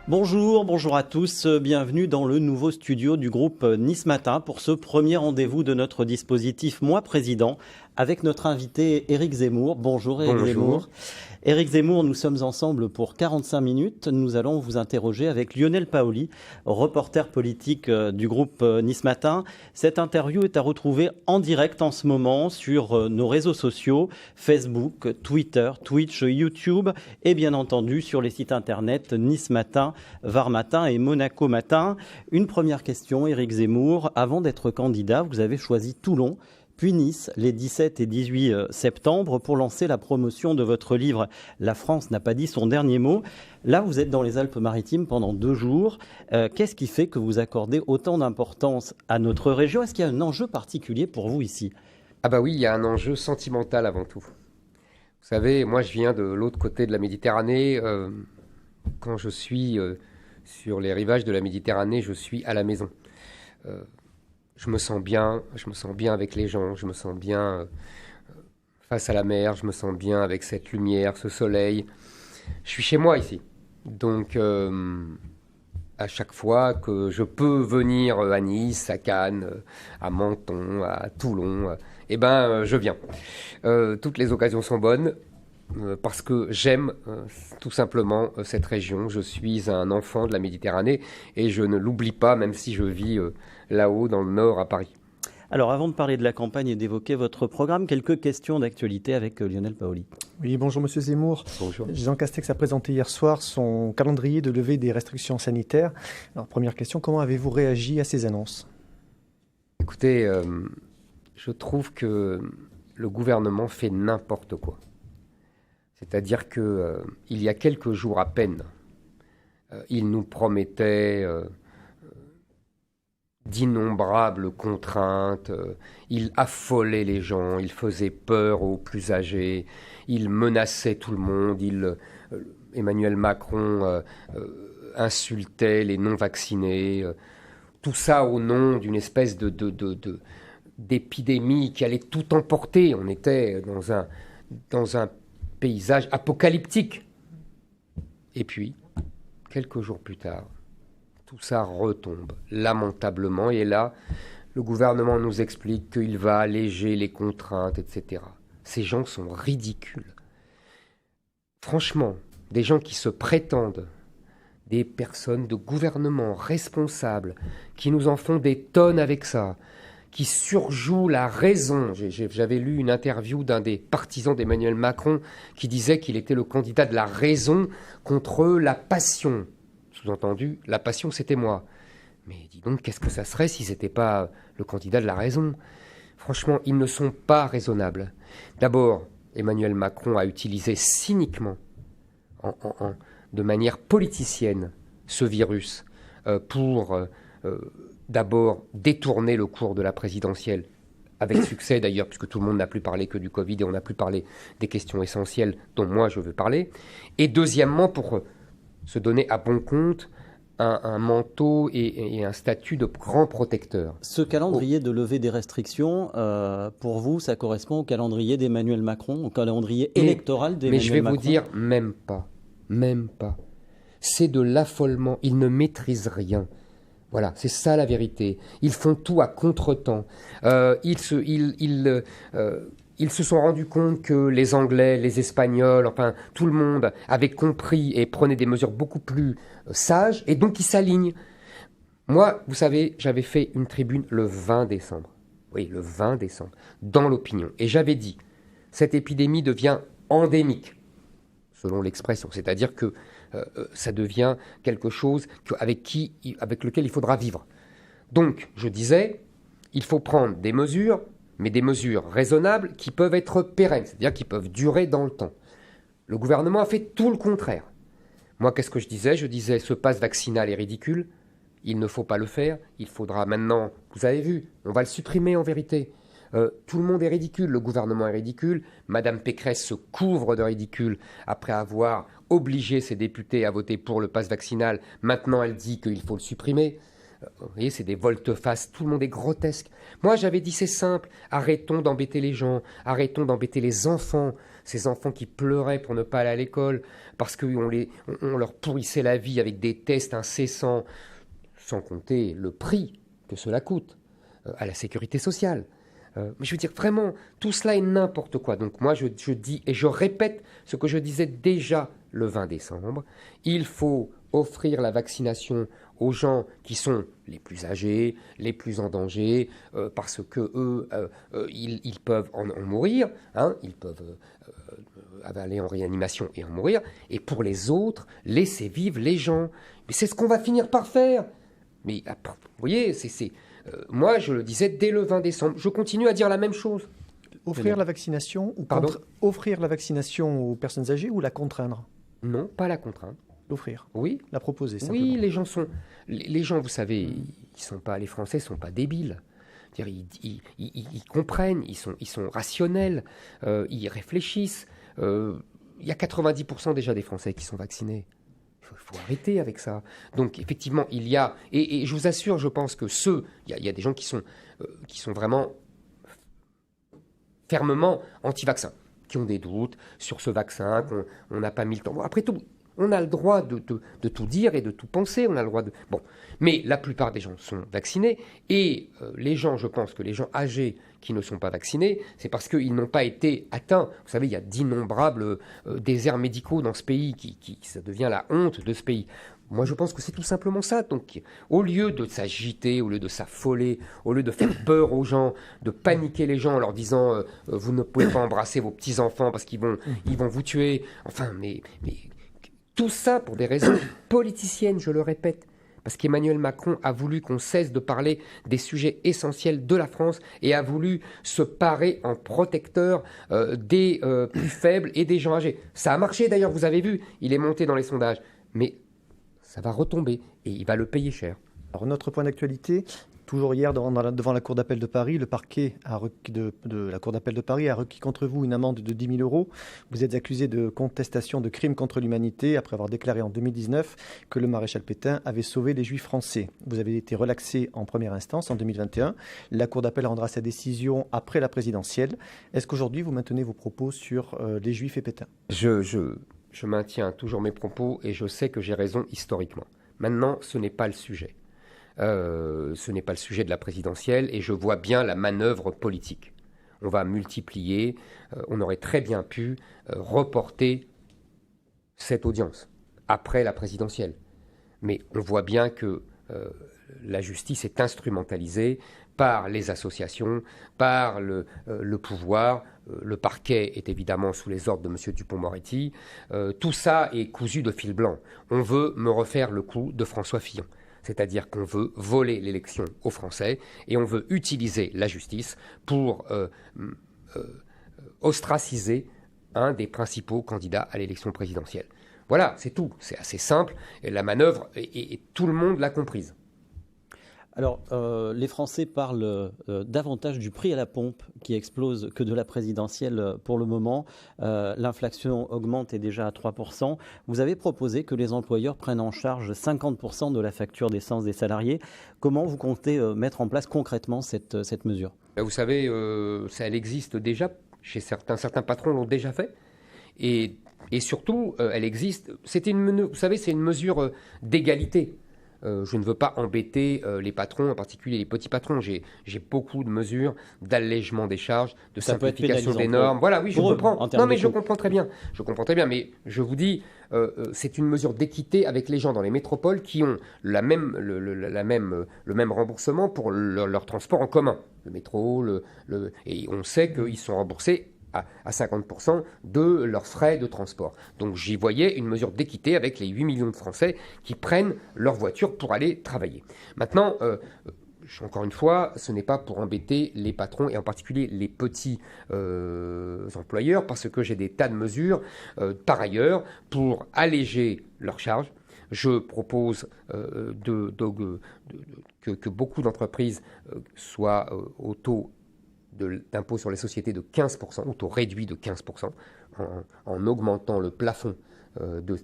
Bonjour, bonjour à tous, bienvenue dans le nouveau studio du groupe Nice Matin pour ce premier rendez-vous de notre dispositif Moi Président avec notre invité Éric Zemmour. Bonjour Éric Zemmour. Éric Zemmour, nous sommes ensemble pour 45 minutes. Nous allons vous interroger avec Lionel Paoli, reporter politique du groupe Nice Matin. Cette interview est à retrouver en direct en ce moment sur nos réseaux sociaux, Facebook, Twitter, Twitch, YouTube et bien entendu sur les sites internet Nice Matin, Var Matin et Monaco Matin. Une première question, Éric Zemmour. Avant d'être candidat, vous avez choisi Toulon, puis Nice, les 17 et 18 septembre, pour lancer la promotion de votre livre « La France n'a pas dit son dernier mot ». Là, vous êtes dans les Alpes-Maritimes pendant 2 jours. Qu'est-ce qui fait que vous accordez autant d'importance à notre région? Est-ce qu'il y a un enjeu particulier pour vous ici? Ah bah oui, il y a un enjeu sentimental avant tout. Vous savez, moi je viens de l'autre côté de la Méditerranée. Quand je suis sur les rivages de la Méditerranée, je suis à la maison. Je me sens bien avec les gens, je me sens bien face à la mer, je me sens bien avec cette lumière, ce soleil. Je suis chez moi ici. Donc à chaque fois que je peux venir à Nice, à Cannes, à Menton, à Toulon, je viens. Toutes les occasions sont bonnes. Parce que j'aime tout simplement cette région. Je suis un enfant de la Méditerranée et je ne l'oublie pas, même si je vis là-haut dans le nord à Paris. Alors avant de parler de la campagne et d'évoquer votre programme, quelques questions d'actualité avec Lionel Paoli. Oui, bonjour Monsieur Zemmour. Bonjour. Jean Castex a présenté hier soir son calendrier de levée des restrictions sanitaires. Alors première question, comment avez-vous réagi à ces annonces? Écoutez, je trouve que le gouvernement fait n'importe quoi. C'est-à-dire qu'il y a quelques jours à peine, il nous promettait d'innombrables contraintes, il affolait les gens, il faisait peur aux plus âgés, il menaçait tout le monde, Emmanuel Macron insultait les non-vaccinés, tout ça au nom d'une espèce d'épidémie qui allait tout emporter. On était dans un paysage apocalyptique. Et puis, quelques jours plus tard, tout ça retombe lamentablement. Et là, le gouvernement nous explique qu'il va alléger les contraintes, etc. Ces gens sont ridicules. Franchement, des gens qui se prétendent des personnes de gouvernement responsables, qui nous en font des tonnes avec ça, qui surjoue la raison. J'avais lu une interview d'un des partisans d'Emmanuel Macron qui disait qu'il était le candidat de la raison contre la passion. Sous-entendu, la passion, c'était moi. Mais dis donc, qu'est-ce que ça serait si ce n'était pas le candidat de la raison? Franchement, ils ne sont pas raisonnables. D'abord, Emmanuel Macron a utilisé cyniquement, de manière politicienne, ce virus pour... d'abord détourner le cours de la présidentielle, avec succès d'ailleurs, puisque tout le monde n'a plus parlé que du Covid et on n'a plus parlé des questions essentielles dont moi je veux parler. Et deuxièmement, pour se donner à bon compte un manteau et un statut de grand protecteur. Ce calendrier de levée des restrictions, pour vous, ça correspond au calendrier d'Emmanuel Macron, au calendrier électoral d'Emmanuel Macron? Mais je vais vous dire, même pas. C'est de l'affolement, ils ne maîtrisent rien. Voilà, c'est ça la vérité. Ils font tout à contretemps. Ils se sont rendus compte que les Anglais, les Espagnols, enfin tout le monde avait compris et prenait des mesures beaucoup plus sages, et donc ils s'alignent. Moi, vous savez, j'avais fait une tribune le 20 décembre. Oui, le 20 décembre, dans l'opinion. Et j'avais dit, cette épidémie devient endémique, selon l'expression. C'est-à-dire que ça devient quelque chose avec lequel il faudra vivre. Donc, je disais, il faut prendre des mesures, mais des mesures raisonnables qui peuvent être pérennes, c'est-à-dire qui peuvent durer dans le temps. Le gouvernement a fait tout le contraire. Moi, qu'est-ce que je disais? Je disais, ce passe vaccinal est ridicule, il ne faut pas le faire, il faudra maintenant, vous avez vu, on va le supprimer en vérité. Tout le monde est ridicule, le gouvernement est ridicule, Madame Pécresse se couvre de ridicule après avoir obligé ses députés à voter pour le pass vaccinal. Maintenant, elle dit qu'il faut le supprimer. Vous voyez, c'est des volte-face, tout le monde est grotesque. Moi, j'avais dit, c'est simple, arrêtons d'embêter les gens, arrêtons d'embêter les enfants, ces enfants qui pleuraient pour ne pas aller à l'école, parce qu'on leur pourrissait la vie avec des tests incessants, sans compter le prix que cela coûte à la sécurité sociale. Mais je veux dire, vraiment, tout cela est n'importe quoi. Donc moi, je dis, et je répète ce que je disais déjà le 20 décembre, il faut offrir la vaccination aux gens qui sont les plus âgés, les plus en danger, parce que eux, ils peuvent en mourir, hein, ils peuvent aller en réanimation et en mourir, et pour les autres, laisser vivre les gens. Mais c'est ce qu'on va finir par faire. Mais vous voyez, moi je le disais dès le 20 décembre, je continue à dire la même chose. Offrir la vaccination offrir la vaccination aux personnes âgées ou la contraindre? Non, pas la contraindre. L'offrir. Oui. La proposer, simplement. Oui, les gens, vous savez, les Français ne sont pas débiles. Ils comprennent, ils sont rationnels, ils réfléchissent. Il y a 90% déjà des Français qui sont vaccinés. Il faut arrêter avec ça. Donc effectivement, il y a... Et je vous assure, je pense que il y a des gens qui sont vraiment fermement anti-vaccin, qui ont des doutes sur ce vaccin, qu'on n'a pas mis le temps. Bon, après tout, on a le droit de tout dire et de tout penser, on a le droit de... Bon, mais la plupart des gens sont vaccinés, et les gens, je pense que les gens âgés qui ne sont pas vaccinés, c'est parce qu'ils n'ont pas été atteints. Vous savez, il y a d'innombrables déserts médicaux dans ce pays, ça devient la honte de ce pays. Moi, je pense que c'est tout simplement ça. Donc, au lieu de s'agiter, au lieu de s'affoler, au lieu de faire peur aux gens, de paniquer les gens en leur disant vous ne pouvez pas embrasser vos petits-enfants parce qu'ils vont vous tuer. Enfin, mais tout ça pour des raisons politiciennes, je le répète. Parce qu'Emmanuel Macron a voulu qu'on cesse de parler des sujets essentiels de la France et a voulu se parer en protecteur des plus faibles et des gens âgés. Ça a marché d'ailleurs, vous avez vu, il est monté dans les sondages. Mais ça va retomber et il va le payer cher. Alors, notre point d'actualité, toujours hier devant la Cour d'appel de Paris, le parquet de la Cour d'appel de Paris a requis contre vous une amende de 10 000 €. Vous êtes accusé de contestation de crimes contre l'humanité après avoir déclaré en 2019 que le maréchal Pétain avait sauvé les Juifs français. Vous avez été relaxé en première instance en 2021. La Cour d'appel rendra sa décision après la présidentielle. Est-ce qu'aujourd'hui vous maintenez vos propos sur les Juifs et Pétain ? Je maintiens toujours mes propos et je sais que j'ai raison historiquement. Maintenant, ce n'est pas le sujet. Ce n'est pas le sujet de la présidentielle et je vois bien la manœuvre politique. On va multiplier, on aurait très bien pu reporter cette audience après la présidentielle. Mais on voit bien que la justice est instrumentalisée par les associations, par le pouvoir. Le parquet est évidemment sous les ordres de M. Dupond-Moretti. Tout ça est cousu de fil blanc. On veut me refaire le coup de François Fillon. C'est-à-dire qu'on veut voler l'élection aux Français et on veut utiliser la justice pour ostraciser un des principaux candidats à l'élection présidentielle. Voilà, c'est tout. C'est assez simple. Et la manœuvre, et tout le monde l'a comprise. Alors, les Français parlent davantage du prix à la pompe qui explose que de la présidentielle pour le moment. L'inflation augmente et est déjà à 3%. Vous avez proposé que les employeurs prennent en charge 50% de la facture d'essence des salariés. Comment vous comptez mettre en place concrètement cette mesure ? Vous savez, elle existe déjà. Certains patrons l'ont déjà fait. Et surtout, elle existe. Vous savez, c'est une mesure d'égalité. Je ne veux pas embêter les patrons, en particulier les petits patrons. J'ai beaucoup de mesures d'allègement des charges, de simplification des normes. Voilà, oui, je comprends. Non, mais je comprends très bien. Mais je vous dis, c'est une mesure d'équité avec les gens dans les métropoles qui ont le même remboursement pour leur transport en commun. Le métro, et on sait qu'ils sont remboursés à 50% de leurs frais de transport. Donc j'y voyais une mesure d'équité avec les 8 millions de Français qui prennent leur voiture pour aller travailler. Maintenant, encore une fois, ce n'est pas pour embêter les patrons et en particulier les petits employeurs parce que j'ai des tas de mesures par ailleurs pour alléger leurs charges. Je propose que beaucoup d'entreprises soient au taux d'impôt sur les sociétés de 15%, ou taux réduit de 15%. en augmentant le plafond de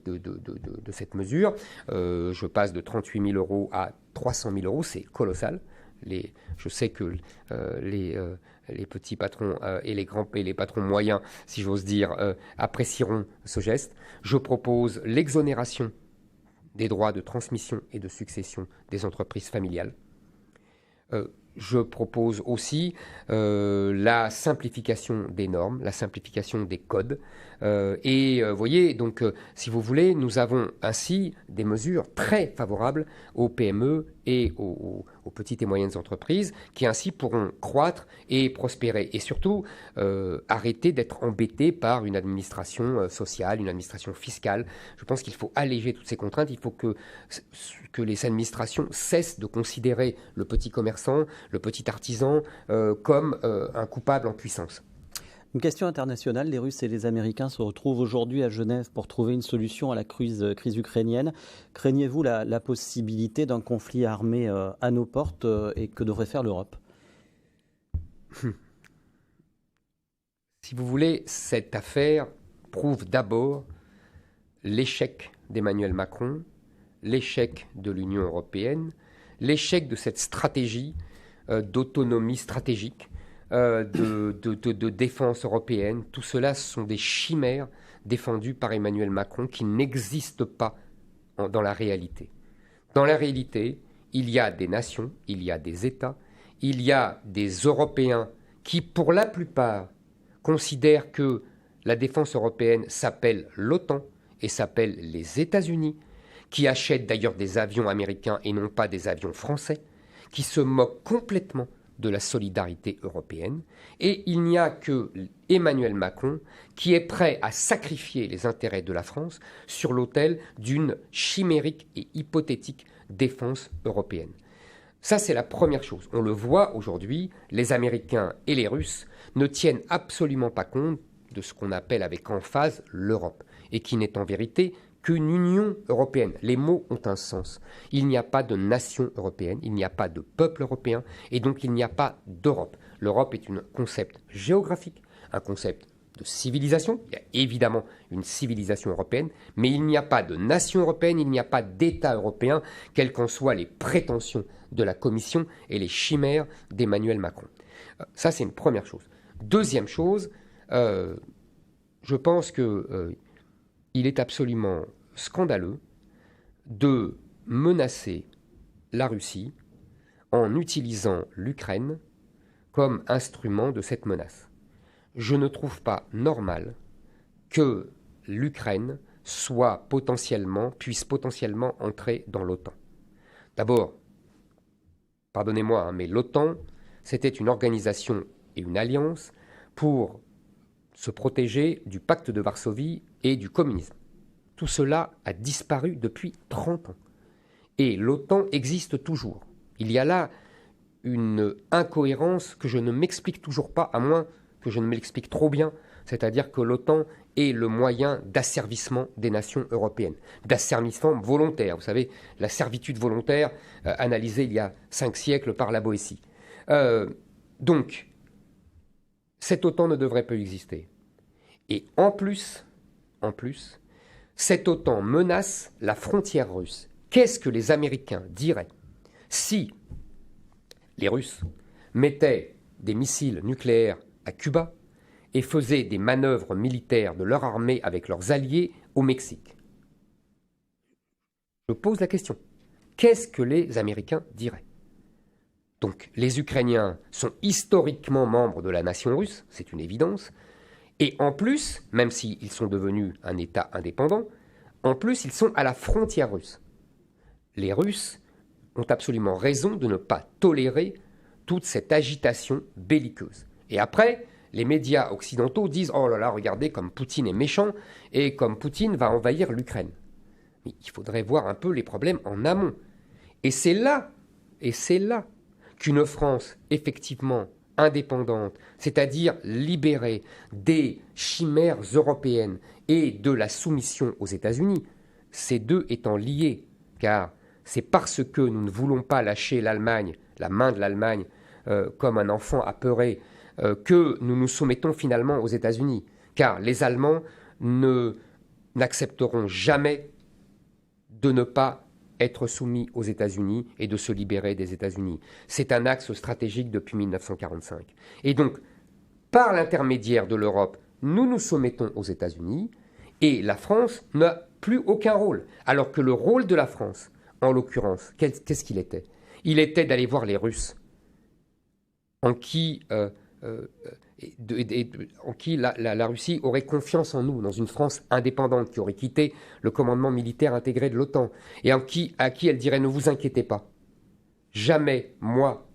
cette mesure. Je passe de 38 000 € à 300 000 €, c'est colossal. Je sais que les petits patrons et les patrons moyens, si j'ose dire, apprécieront ce geste. Je propose l'exonération des droits de transmission et de succession des entreprises familiales. Je propose aussi la simplification des normes, la simplification des codes. Vous voyez, donc, si vous voulez, nous avons ainsi des mesures très favorables aux PME et aux petites et moyennes entreprises qui ainsi pourront croître et prospérer. Et surtout, arrêter d'être embêtés par une administration sociale, une administration fiscale. Je pense qu'il faut alléger toutes ces contraintes. Il faut que les administrations cessent de considérer le petit commerçant, le petit artisan, comme un coupable en puissance. Une question internationale, les Russes et les Américains se retrouvent aujourd'hui à Genève pour trouver une solution à la crise ukrainienne. Craignez-vous la possibilité d'un conflit armé à nos portes et que devrait faire l'Europe ? Si vous voulez, cette affaire prouve d'abord l'échec d'Emmanuel Macron, l'échec de l'Union européenne, l'échec de cette stratégie d'autonomie stratégique, de défense européenne. Tout cela sont des chimères défendues par Emmanuel Macron qui n'existent pas dans la réalité. Dans la réalité, il y a des nations, il y a des États, il y a des Européens qui, pour la plupart, considèrent que la défense européenne s'appelle l'OTAN et s'appelle les États-Unis, qui achètent d'ailleurs des avions américains et non pas des avions français, qui se moquent complètement de la solidarité européenne. Et il n'y a que Emmanuel Macron qui est prêt à sacrifier les intérêts de la France sur l'autel d'une chimérique et hypothétique défense européenne. Ça, c'est la première chose. On le voit aujourd'hui, les Américains et les Russes ne tiennent absolument pas compte de ce qu'on appelle avec emphase l'Europe, et qui n'est en vérité qu'une Union européenne. Les mots ont un sens. Il n'y a pas de nation européenne, il n'y a pas de peuple européen, et donc il n'y a pas d'Europe. L'Europe est un concept géographique, un concept de civilisation. Il y a évidemment une civilisation européenne, mais il n'y a pas de nation européenne, il n'y a pas d'État européen, quelles qu'en soient les prétentions de la Commission et les chimères d'Emmanuel Macron. Ça, c'est une première chose. Deuxième chose, je pense que il est absolument scandaleux de menacer la Russie en utilisant l'Ukraine comme instrument de cette menace. Je ne trouve pas normal que l'Ukraine puisse potentiellement entrer dans l'OTAN. D'abord, pardonnez-moi, mais l'OTAN, c'était une organisation et une alliance pour se protéger du pacte de Varsovie et du communisme. Tout cela a disparu depuis 30 ans. Et l'OTAN existe toujours. Il y a là une incohérence que je ne m'explique toujours pas, à moins que je ne me l'explique trop bien, c'est-à-dire que l'OTAN est le moyen d'asservissement des nations européennes, d'asservissement volontaire. Vous savez, la servitude volontaire analysée il y a 5 siècles par la Boétie. Donc, cette OTAN ne devrait pas exister. Et en plus, cette OTAN menace la frontière russe. Qu'est-ce que les Américains diraient si les Russes mettaient des missiles nucléaires à Cuba et faisaient des manœuvres militaires de leur armée avec leurs alliés au Mexique? Je pose la question. Qu'est-ce que les Américains diraient? Donc, les Ukrainiens sont historiquement membres de la nation russe, c'est une évidence. Et en plus, même s'ils sont devenus un État indépendant, en plus, ils sont à la frontière russe. Les Russes ont absolument raison de ne pas tolérer toute cette agitation belliqueuse. Et après, les médias occidentaux disent « Oh là là, regardez comme Poutine est méchant et comme Poutine va envahir l'Ukraine. » Mais il faudrait voir un peu les problèmes en amont. Et c'est là qu'une France effectivement indépendante, c'est-à-dire libérée des chimères européennes et de la soumission aux États-Unis, ces deux étant liés, car c'est parce que nous ne voulons pas lâcher l'Allemagne, la main de l'Allemagne, comme un enfant apeuré, que nous nous soumettons finalement aux États-Unis, car les Allemands n'accepteront jamais de ne pas être soumis aux États-Unis et de se libérer des États-Unis. C'est un axe stratégique depuis 1945. Et donc, par l'intermédiaire de l'Europe, nous nous soumettons aux États-Unis et la France n'a plus aucun rôle. Alors que le rôle de la France, en l'occurrence, qu'est-ce qu'il était? Il était d'aller voir les Russes, en qui la Russie aurait confiance en nous, dans une France indépendante qui aurait quitté le commandement militaire intégré de l'OTAN, et à qui elle dirait « ne vous inquiétez pas, jamais moi,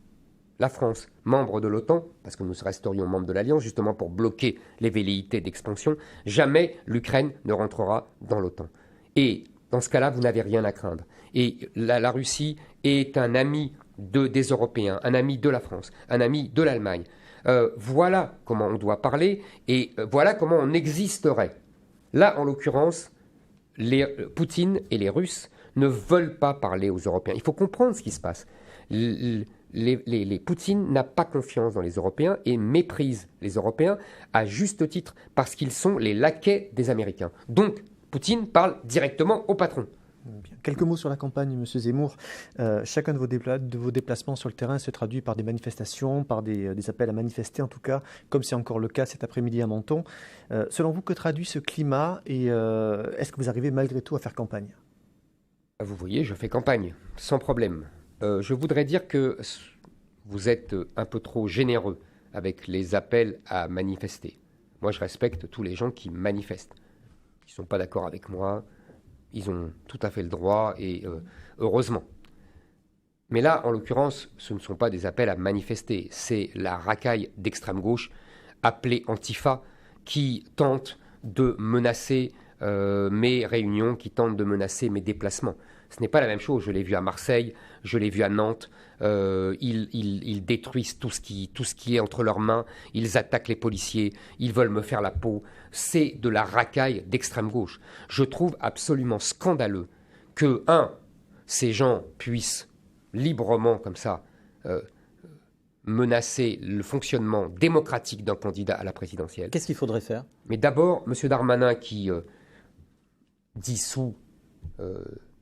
la France, membre de l'OTAN, parce que nous resterions membres de l'Alliance, justement pour bloquer les velléités d'expansion, jamais l'Ukraine ne rentrera dans l'OTAN. Et dans ce cas-là, vous n'avez rien à craindre. Et la Russie est un ami des Européens, un ami de la France, un ami de l'Allemagne. Voilà comment on doit parler et voilà comment on existerait. Là, en l'occurrence, Poutine et les Russes ne veulent pas parler aux Européens. Il faut comprendre ce qui se passe. Poutine n'a pas confiance dans les Européens et méprise les Européens à juste titre parce qu'ils sont les laquais des Américains. Donc, Poutine parle directement au patron. Bien. Quelques mots sur la campagne, M. Zemmour. Chacun de vos déplacements sur le terrain se traduit par des manifestations, par des appels à manifester en tout cas, comme c'est encore le cas cet après-midi à Menton. Selon vous, que traduit ce climat et est-ce que vous arrivez malgré tout à faire campagne? Vous voyez, je fais campagne, sans problème. Je voudrais dire que vous êtes un peu trop généreux avec les appels à manifester. Moi, je respecte tous les gens qui manifestent. Ils ne sont pas d'accord avec moi. Ils ont tout à fait le droit et heureusement. Mais là, en l'occurrence, ce ne sont pas des appels à manifester. C'est la racaille d'extrême gauche appelée Antifa qui tente de menacer mes réunions, qui tente de menacer mes déplacements. Ce n'est pas la même chose. Je l'ai vu à Marseille, je l'ai vu à Nantes. Ils détruisent tout ce qui est entre leurs mains. Ils attaquent les policiers. Ils veulent me faire la peau. C'est de la racaille d'extrême gauche. Je trouve absolument scandaleux que, ces gens puissent librement, comme ça, menacer le fonctionnement démocratique d'un candidat à la présidentielle. Qu'est-ce qu'il faudrait faire? Mais d'abord, M. Darmanin, qui dissout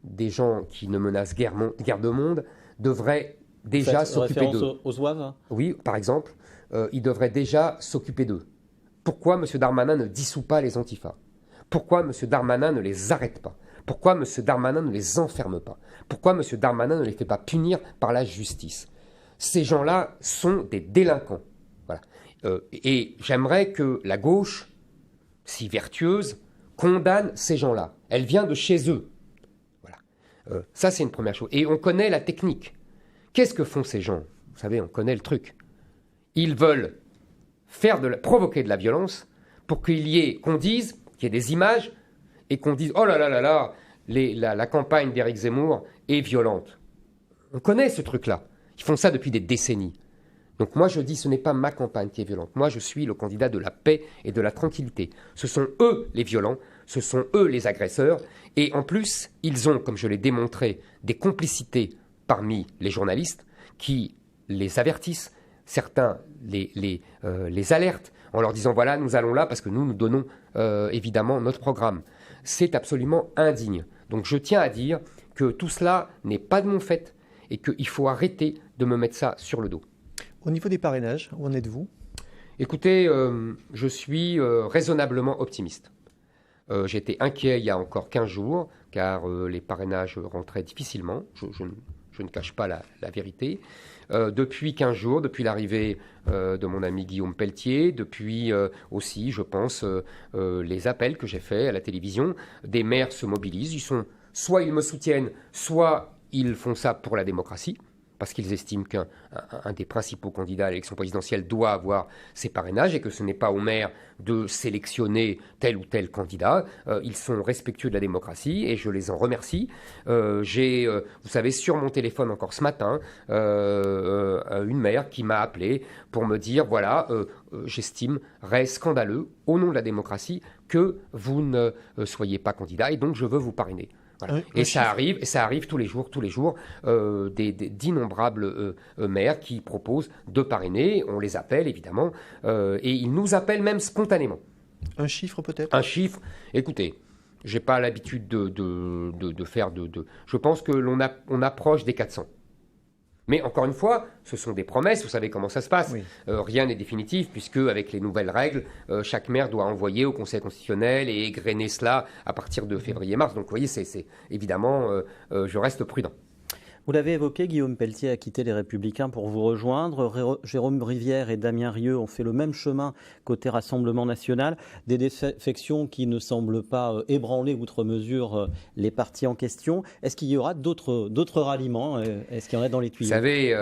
des gens qui ne menacent guère de monde, devrait déjà s'occuper d'eux. Aux Zouaves? Oui, par exemple, il devrait déjà s'occuper d'eux. Pourquoi M. Darmanin ne dissout pas les antifas? Pourquoi M. Darmanin ne les arrête pas? Pourquoi M. Darmanin ne les enferme pas? Pourquoi M. Darmanin ne les fait pas punir par la justice? Ces gens-là sont des délinquants. Voilà. Et j'aimerais que la gauche, si vertueuse, condamne ces gens-là. Elle vient de chez eux. Voilà. Ça, c'est une première chose. Et on connaît la technique. Qu'est-ce que font ces gens? Vous savez, on connaît le truc. Ils veulent provoquer de la violence pour qu'on dise, qu'il y ait des images, et qu'on dise « Oh là là là là, la campagne d'Éric Zemmour est violente ». On connaît ce truc-là. Ils font ça depuis des décennies. Donc moi, je dis, ce n'est pas ma campagne qui est violente. Moi, je suis le candidat de la paix et de la tranquillité. Ce sont eux les violents, ce sont eux les agresseurs. Et en plus, ils ont, comme je l'ai démontré, des complicités parmi les journalistes qui les avertissent. Certains les alertent en leur disant « Voilà, nous allons là parce que nous donnons évidemment notre programme ». C'est absolument indigne. Donc je tiens à dire que tout cela n'est pas de mon fait et qu'il faut arrêter de me mettre ça sur le dos. Au niveau des parrainages, où en êtes-vous? Écoutez, je suis raisonnablement optimiste. J'étais inquiet il y a encore 15 jours, car les parrainages rentraient difficilement. Je ne cache pas la vérité. Depuis 15 jours, depuis l'arrivée de mon ami Guillaume Pelletier, depuis aussi, je pense, les appels que j'ai faits à la télévision, des maires se mobilisent. Soit ils me soutiennent, soit ils font ça pour la démocratie, parce qu'ils estiment qu'un des principaux candidats à l'élection présidentielle doit avoir ses parrainages et que ce n'est pas aux maires de sélectionner tel ou tel candidat. Ils sont respectueux de la démocratie et je les en remercie. J'ai, vous savez, sur mon téléphone encore ce matin, une maire qui m'a appelé pour me dire, voilà, j'estimerais scandaleux, au nom de la démocratie, que vous ne soyez pas candidat et donc je veux vous parrainer. Voilà. Et ça arrive tous les jours, d'innombrables maires qui proposent de parrainer. On les appelle évidemment, et ils nous appellent même spontanément. Un chiffre peut-être? Un chiffre, écoutez, je n'ai pas l'habitude de faire Je pense que on approche des 400. Mais encore une fois, ce sont des promesses, vous savez comment ça se passe. Oui. Rien n'est définitif, puisque avec les nouvelles règles, chaque maire doit envoyer au Conseil constitutionnel et égrener cela à partir de février-mars. Donc vous voyez, c'est évidemment, je reste prudent. Vous l'avez évoqué, Guillaume Pelletier a quitté les Républicains pour vous rejoindre. Jérôme Rivière et Damien Rieu ont fait le même chemin côté Rassemblement national. Des défections qui ne semblent pas ébranler outre mesure les partis en question. Est-ce qu'il y aura d'autres ralliements? Est-ce qu'il y en a dans les tuyaux? Vous savez,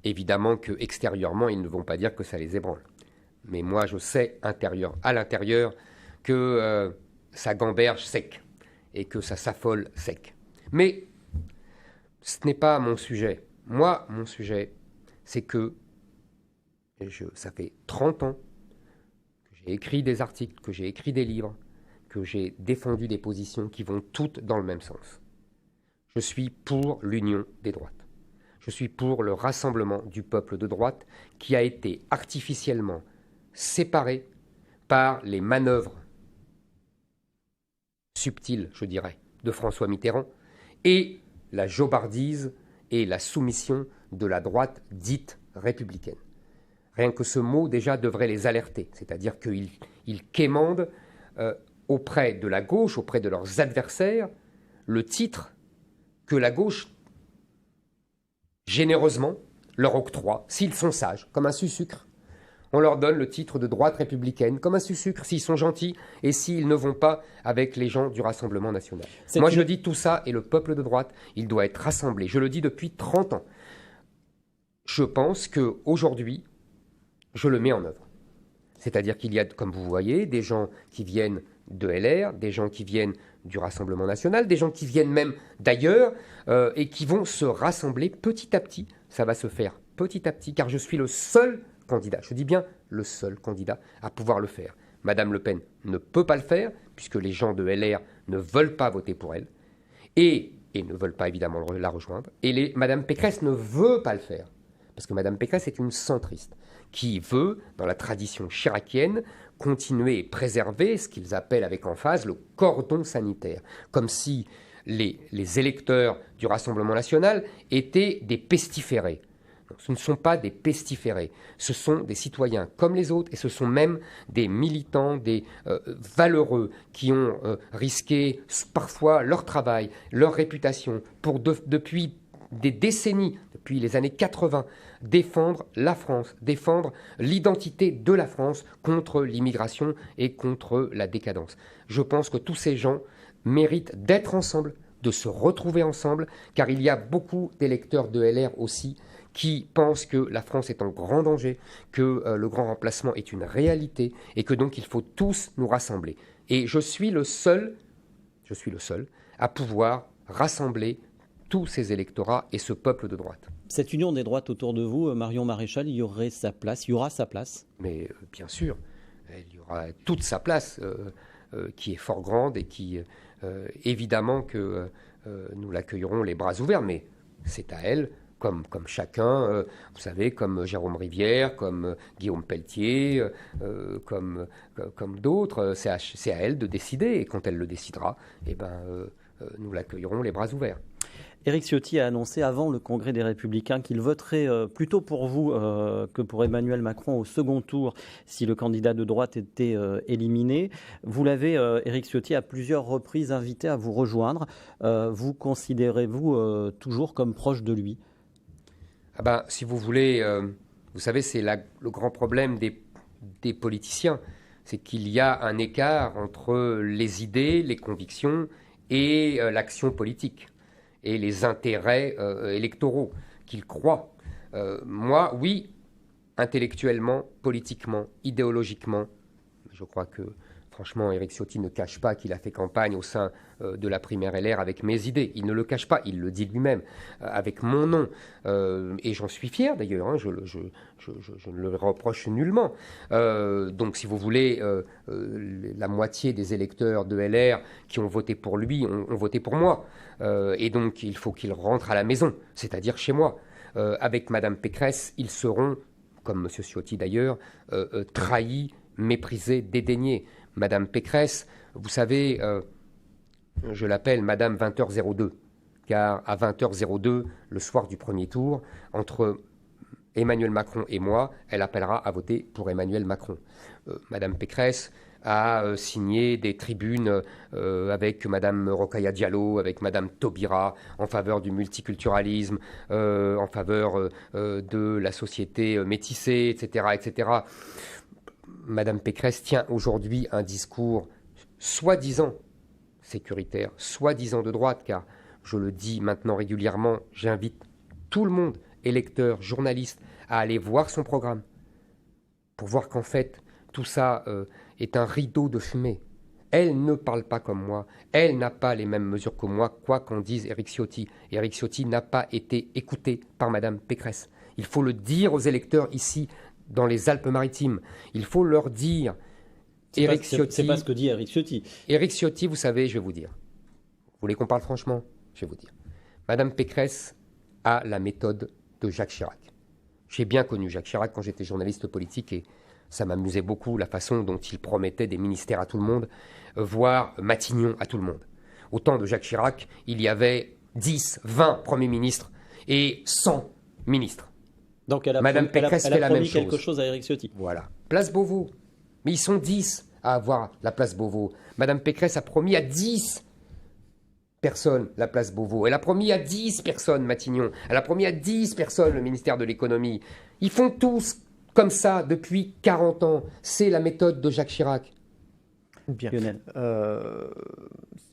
évidemment qu'extérieurement, ils ne vont pas dire que ça les ébranle. Mais moi, je sais à l'intérieur que ça gamberge sec et que ça s'affole sec. Mais ce n'est pas mon sujet. Moi, mon sujet, c'est que ça fait 30 ans que j'ai écrit des articles, que j'ai écrit des livres, que j'ai défendu des positions qui vont toutes dans le même sens. Je suis pour l'union des droites. Je suis pour le rassemblement du peuple de droite qui a été artificiellement séparé par les manœuvres subtiles, je dirais, de François Mitterrand et la jobardise et la soumission de la droite dite républicaine. Rien que ce mot déjà devrait les alerter, c'est-à-dire qu'ils quémandent auprès de la gauche, auprès de leurs adversaires, le titre que la gauche, généreusement, leur octroie, s'ils sont sages, comme un sucre. On leur donne le titre de droite républicaine, comme un sucre, s'ils sont gentils et s'ils ne vont pas avec les gens du Rassemblement national. Moi, je dis tout ça, et le peuple de droite, il doit être rassemblé. Je le dis depuis 30 ans. Je pense qu'aujourd'hui, je le mets en œuvre. C'est-à-dire qu'il y a, comme vous voyez, des gens qui viennent de LR, des gens qui viennent du Rassemblement national, des gens qui viennent même d'ailleurs et qui vont se rassembler petit à petit. Ça va se faire petit à petit, car je suis le seul candidat, je dis bien le seul candidat à pouvoir le faire. Madame Le Pen ne peut pas le faire, puisque les gens de LR ne veulent pas voter pour elle, et ne veulent pas évidemment la rejoindre, et Madame Pécresse ne veut pas le faire, parce que Madame Pécresse est une centriste, qui veut, dans la tradition chiracienne, continuer et préserver ce qu'ils appellent avec emphase le cordon sanitaire, comme si les électeurs du Rassemblement national étaient des pestiférés. Ce ne sont pas des pestiférés, ce sont des citoyens comme les autres et ce sont même des militants, des valeureux qui ont risqué parfois leur travail, leur réputation pour depuis des décennies, depuis les années 80, défendre la France, défendre l'identité de la France contre l'immigration et contre la décadence. Je pense que tous ces gens méritent d'être ensemble, de se retrouver ensemble, car il y a beaucoup d'électeurs de LR aussi qui pensent que la France est en grand danger, que le grand remplacement est une réalité et que donc il faut tous nous rassembler. Et je suis le seul à pouvoir rassembler tous ces électorats et ce peuple de droite. Cette union des droites autour de vous, Marion Maréchal, il y aura sa place? Mais bien sûr, il y aura toute sa place qui est fort grande et qui, évidemment que nous l'accueillerons les bras ouverts, mais c'est à elle, comme chacun, vous savez, comme Jérôme Rivière, comme Guillaume Pelletier, comme d'autres, c'est à elle de décider, et quand elle le décidera, nous l'accueillerons les bras ouverts. Éric Ciotti a annoncé avant le Congrès des Républicains qu'il voterait plutôt pour vous que pour Emmanuel Macron au second tour si le candidat de droite était éliminé. Vous l'avez, Éric Ciotti, à plusieurs reprises invité à vous rejoindre. Vous considérez-vous toujours comme proche de lui? Si vous voulez, vous savez, c'est le grand problème des politiciens. C'est qu'il y a un écart entre les idées, les convictions et l'action politique et les intérêts électoraux qu'ils croient. Moi, oui, intellectuellement, politiquement, idéologiquement, je crois que, franchement, Éric Ciotti ne cache pas qu'il a fait campagne au sein de la primaire LR avec mes idées. Il ne le cache pas, il le dit lui-même, avec mon nom. Et j'en suis fier d'ailleurs, hein, je ne le reproche nullement. Donc si vous voulez, la moitié des électeurs de LR qui ont voté pour lui ont voté pour moi. Et donc il faut qu'il rentre à la maison, c'est-à-dire chez moi. Avec Madame Pécresse, ils seront, comme M. Ciotti d'ailleurs, trahis, méprisée, dédaignée. Madame Pécresse, vous savez, je l'appelle Madame 20h02, car à 20h02, le soir du premier tour, entre Emmanuel Macron et moi, elle appellera à voter pour Emmanuel Macron. Madame Pécresse a signé des tribunes avec Madame Rokhaya Diallo, avec Madame Taubira, en faveur du multiculturalisme, en faveur de la société métissée, etc., etc. Madame Pécresse tient aujourd'hui un discours soi-disant sécuritaire, soi-disant de droite, car je le dis maintenant régulièrement, j'invite tout le monde, électeurs, journalistes, à aller voir son programme, pour voir qu'en fait, tout ça est un rideau de fumée. Elle ne parle pas comme moi, elle n'a pas les mêmes mesures que moi, quoi qu'en dise Éric Ciotti. Éric Ciotti n'a pas été écouté par Madame Pécresse. Il faut le dire aux électeurs ici, dans les Alpes-Maritimes. Il faut leur dire... Éric Ciotti... C'est pas ce que dit Éric Ciotti. Éric Ciotti, vous savez, je vais vous dire. Vous voulez qu'on parle franchement? Je vais vous dire. Madame Pécresse a la méthode de Jacques Chirac. J'ai bien connu Jacques Chirac quand j'étais journaliste politique et ça m'amusait beaucoup la façon dont il promettait des ministères à tout le monde, voire Matignon à tout le monde. Au temps de Jacques Chirac, il y avait 10, 20 premiers ministres et 100 ministres. Donc elle a Madame Pécresse fait la même chose. quelque chose à Éric Ciotti. Voilà. Place Beauvau. Mais ils sont 10 à avoir la place Beauvau. Madame Pécresse a promis à 10 personnes la place Beauvau. Elle a promis à 10 personnes Matignon. Elle a promis à 10 personnes le ministère de l'économie. Ils font tous comme ça depuis 40 ans. C'est la méthode de Jacques Chirac. Bien.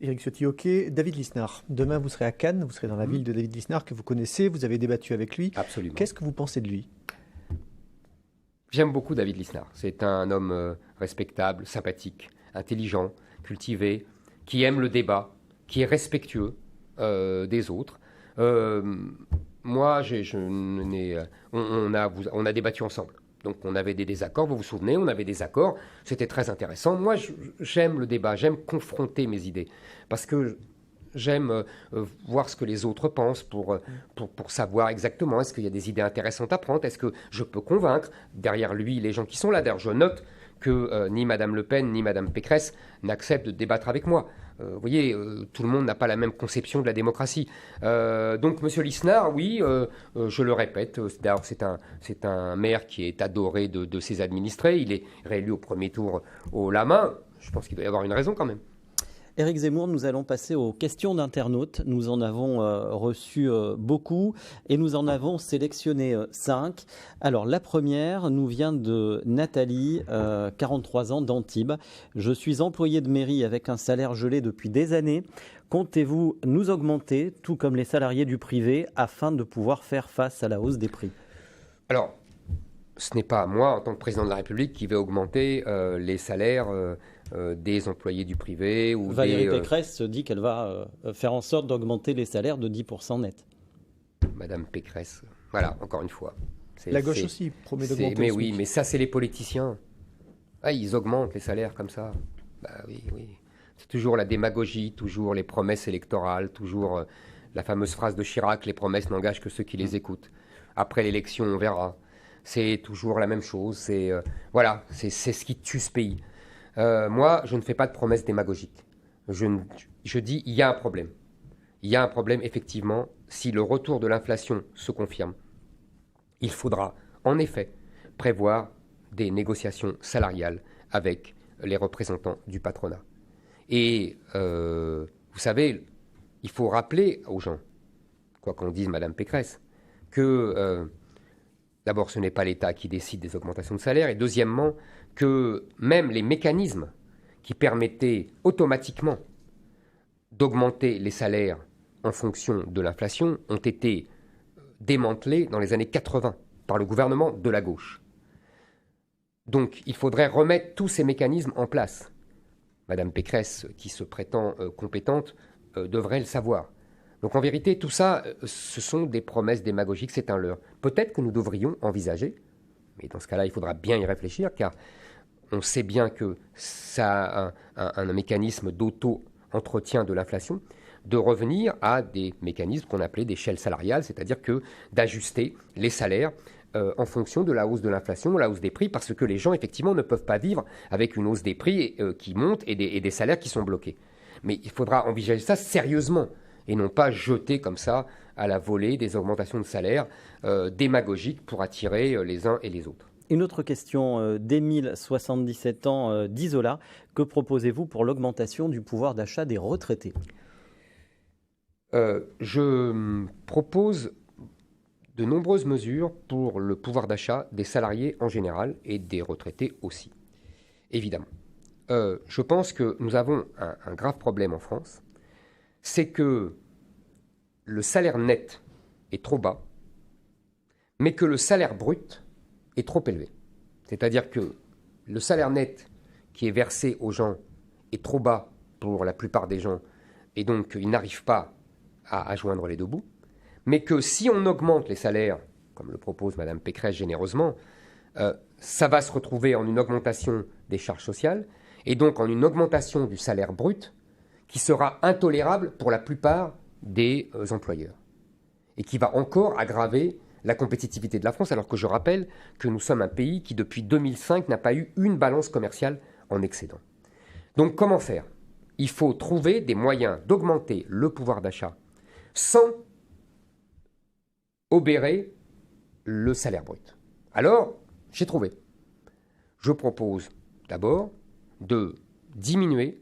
Éric Ciotti, ok. David Lisnard, demain vous serez à Cannes, vous serez dans la ville de David Lisnard que vous connaissez, vous avez débattu avec lui. Absolument. Qu'est-ce que vous pensez de lui? J'aime beaucoup David Lisnard. C'est un homme respectable, sympathique, intelligent, cultivé, qui aime le débat, qui est respectueux des autres. Moi, on a débattu ensemble. Donc on avait des désaccords, vous vous souvenez, on avait des accords, c'était très intéressant. Moi, j'aime le débat, j'aime confronter mes idées, parce que j'aime voir ce que les autres pensent pour savoir exactement est-ce qu'il y a des idées intéressantes à prendre, est-ce que je peux convaincre derrière lui les gens qui sont là. D'ailleurs, je note que ni Madame Le Pen ni Madame Pécresse n'acceptent de débattre avec moi. Vous voyez, tout le monde n'a pas la même conception de la démocratie. Donc, Monsieur Lisnard, oui, je le répète, d'ailleurs, c'est un maire qui est adoré de ses administrés. Il est réélu au premier tour haut la main. Je pense qu'il doit y avoir une raison quand même. Éric Zemmour, nous allons passer aux questions d'internautes. Nous en avons reçu beaucoup et nous en avons sélectionné 5. Alors la première nous vient de Nathalie, 43 ans, d'Antibes. Je suis employé de mairie avec un salaire gelé depuis des années. Comptez-vous nous augmenter, tout comme les salariés du privé, afin de pouvoir faire face à la hausse des prix? Alors, ce n'est pas moi, en tant que président de la République, qui vais augmenter les salaires des employés du privé. Ou Valérie Pécresse dit qu'elle va faire en sorte d'augmenter les salaires de 10% net. Madame Pécresse, voilà, encore une fois. La gauche aussi promet d'augmenter. Mais oui, mais ça, c'est les politiciens. Ah, ils augmentent les salaires comme ça. Bah oui, oui. C'est toujours la démagogie, toujours les promesses électorales, toujours la fameuse phrase de Chirac, les promesses n'engagent que ceux qui les écoutent. Après l'élection, on verra. C'est toujours la même chose. C'est ce qui tue ce pays. Moi, je ne fais pas de promesses démagogiques. Je dis, il y a un problème. Il y a un problème, effectivement, si le retour de l'inflation se confirme. Il faudra, en effet, prévoir des négociations salariales avec les représentants du patronat. Et, vous savez, il faut rappeler aux gens, quoi qu'on dise Madame Pécresse, que, d'abord, ce n'est pas l'État qui décide des augmentations de salaire, et deuxièmement, que même les mécanismes qui permettaient automatiquement d'augmenter les salaires en fonction de l'inflation ont été démantelés dans les années 80 par le gouvernement de la gauche. Donc il faudrait remettre tous ces mécanismes en place. Madame Pécresse, qui se prétend compétente, devrait le savoir. Donc en vérité, tout ça, ce sont des promesses démagogiques, c'est un leurre. Peut-être que nous devrions envisager, mais dans ce cas-là, il faudra bien y réfléchir, car on sait bien que ça a un mécanisme d'auto-entretien de l'inflation, de revenir à des mécanismes qu'on appelait d'échelle salariale, c'est-à-dire que d'ajuster les salaires en fonction de la hausse de l'inflation, la hausse des prix, parce que les gens, effectivement, ne peuvent pas vivre avec une hausse des prix qui monte et des salaires qui sont bloqués. Mais il faudra envisager ça sérieusement et non pas jeter comme ça à la volée des augmentations de salaire démagogiques pour attirer les uns et les autres. Une autre question d'Émile, 77 ans, d'Isola. Que proposez-vous pour l'augmentation du pouvoir d'achat des retraités ? Je propose de nombreuses mesures pour le pouvoir d'achat des salariés en général et des retraités aussi, évidemment. Je pense que nous avons un grave problème en France, c'est que le salaire net est trop bas, mais que le salaire brut est trop élevé. C'est-à-dire que le salaire net qui est versé aux gens est trop bas pour la plupart des gens, et donc ils n'arrivent pas à joindre les deux bouts, mais que si on augmente les salaires, comme le propose Mme Pécresse généreusement, ça va se retrouver en une augmentation des charges sociales, et donc en une augmentation du salaire brut, qui sera intolérable pour la plupart des employeurs, et qui va encore aggraver la compétitivité de la France, alors que je rappelle que nous sommes un pays qui, depuis 2005, n'a pas eu une balance commerciale en excédent. Donc comment faire ? Il faut trouver des moyens d'augmenter le pouvoir d'achat sans obérer le salaire brut. Alors, j'ai trouvé. Je propose d'abord de diminuer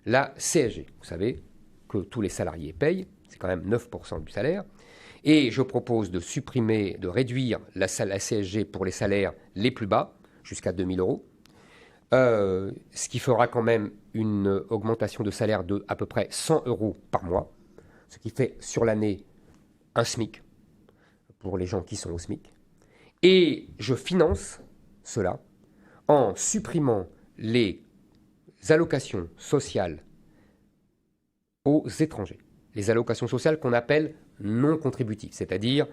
la CSG. Vous savez que tous les salariés payent, c'est quand même 9% du salaire. Et je propose de supprimer, de réduire la CSG pour les salaires les plus bas, jusqu'à 2 000 euros, ce qui fera quand même une augmentation de salaire de à peu près 100 euros par mois, ce qui fait sur l'année un SMIC pour les gens qui sont au SMIC. Et je finance cela en supprimant les allocations sociales aux étrangers. Les allocations sociales qu'on appelle non contributives, c'est-à-dire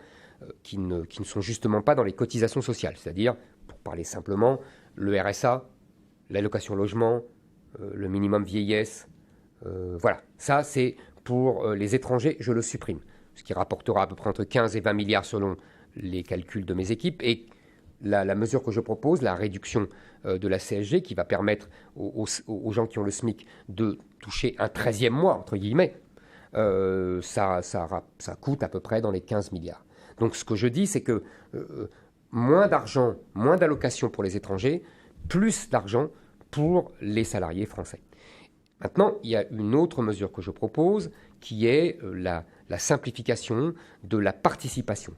qui ne sont justement pas dans les cotisations sociales, c'est-à-dire, pour parler simplement, le RSA, l'allocation logement, le minimum vieillesse, voilà. Ça, c'est pour les étrangers, je le supprime, ce qui rapportera à peu près entre 15 et 20 milliards selon les calculs de mes équipes. Et la mesure que je propose, la réduction de la CSG, qui va permettre aux gens qui ont le SMIC de toucher un 13e mois, entre guillemets, ça coûte à peu près dans les 15 milliards. Donc ce que je dis, c'est que moins d'argent, moins d'allocations pour les étrangers, plus d'argent pour les salariés français. Maintenant, il y a une autre mesure que je propose, qui est la simplification de la participation.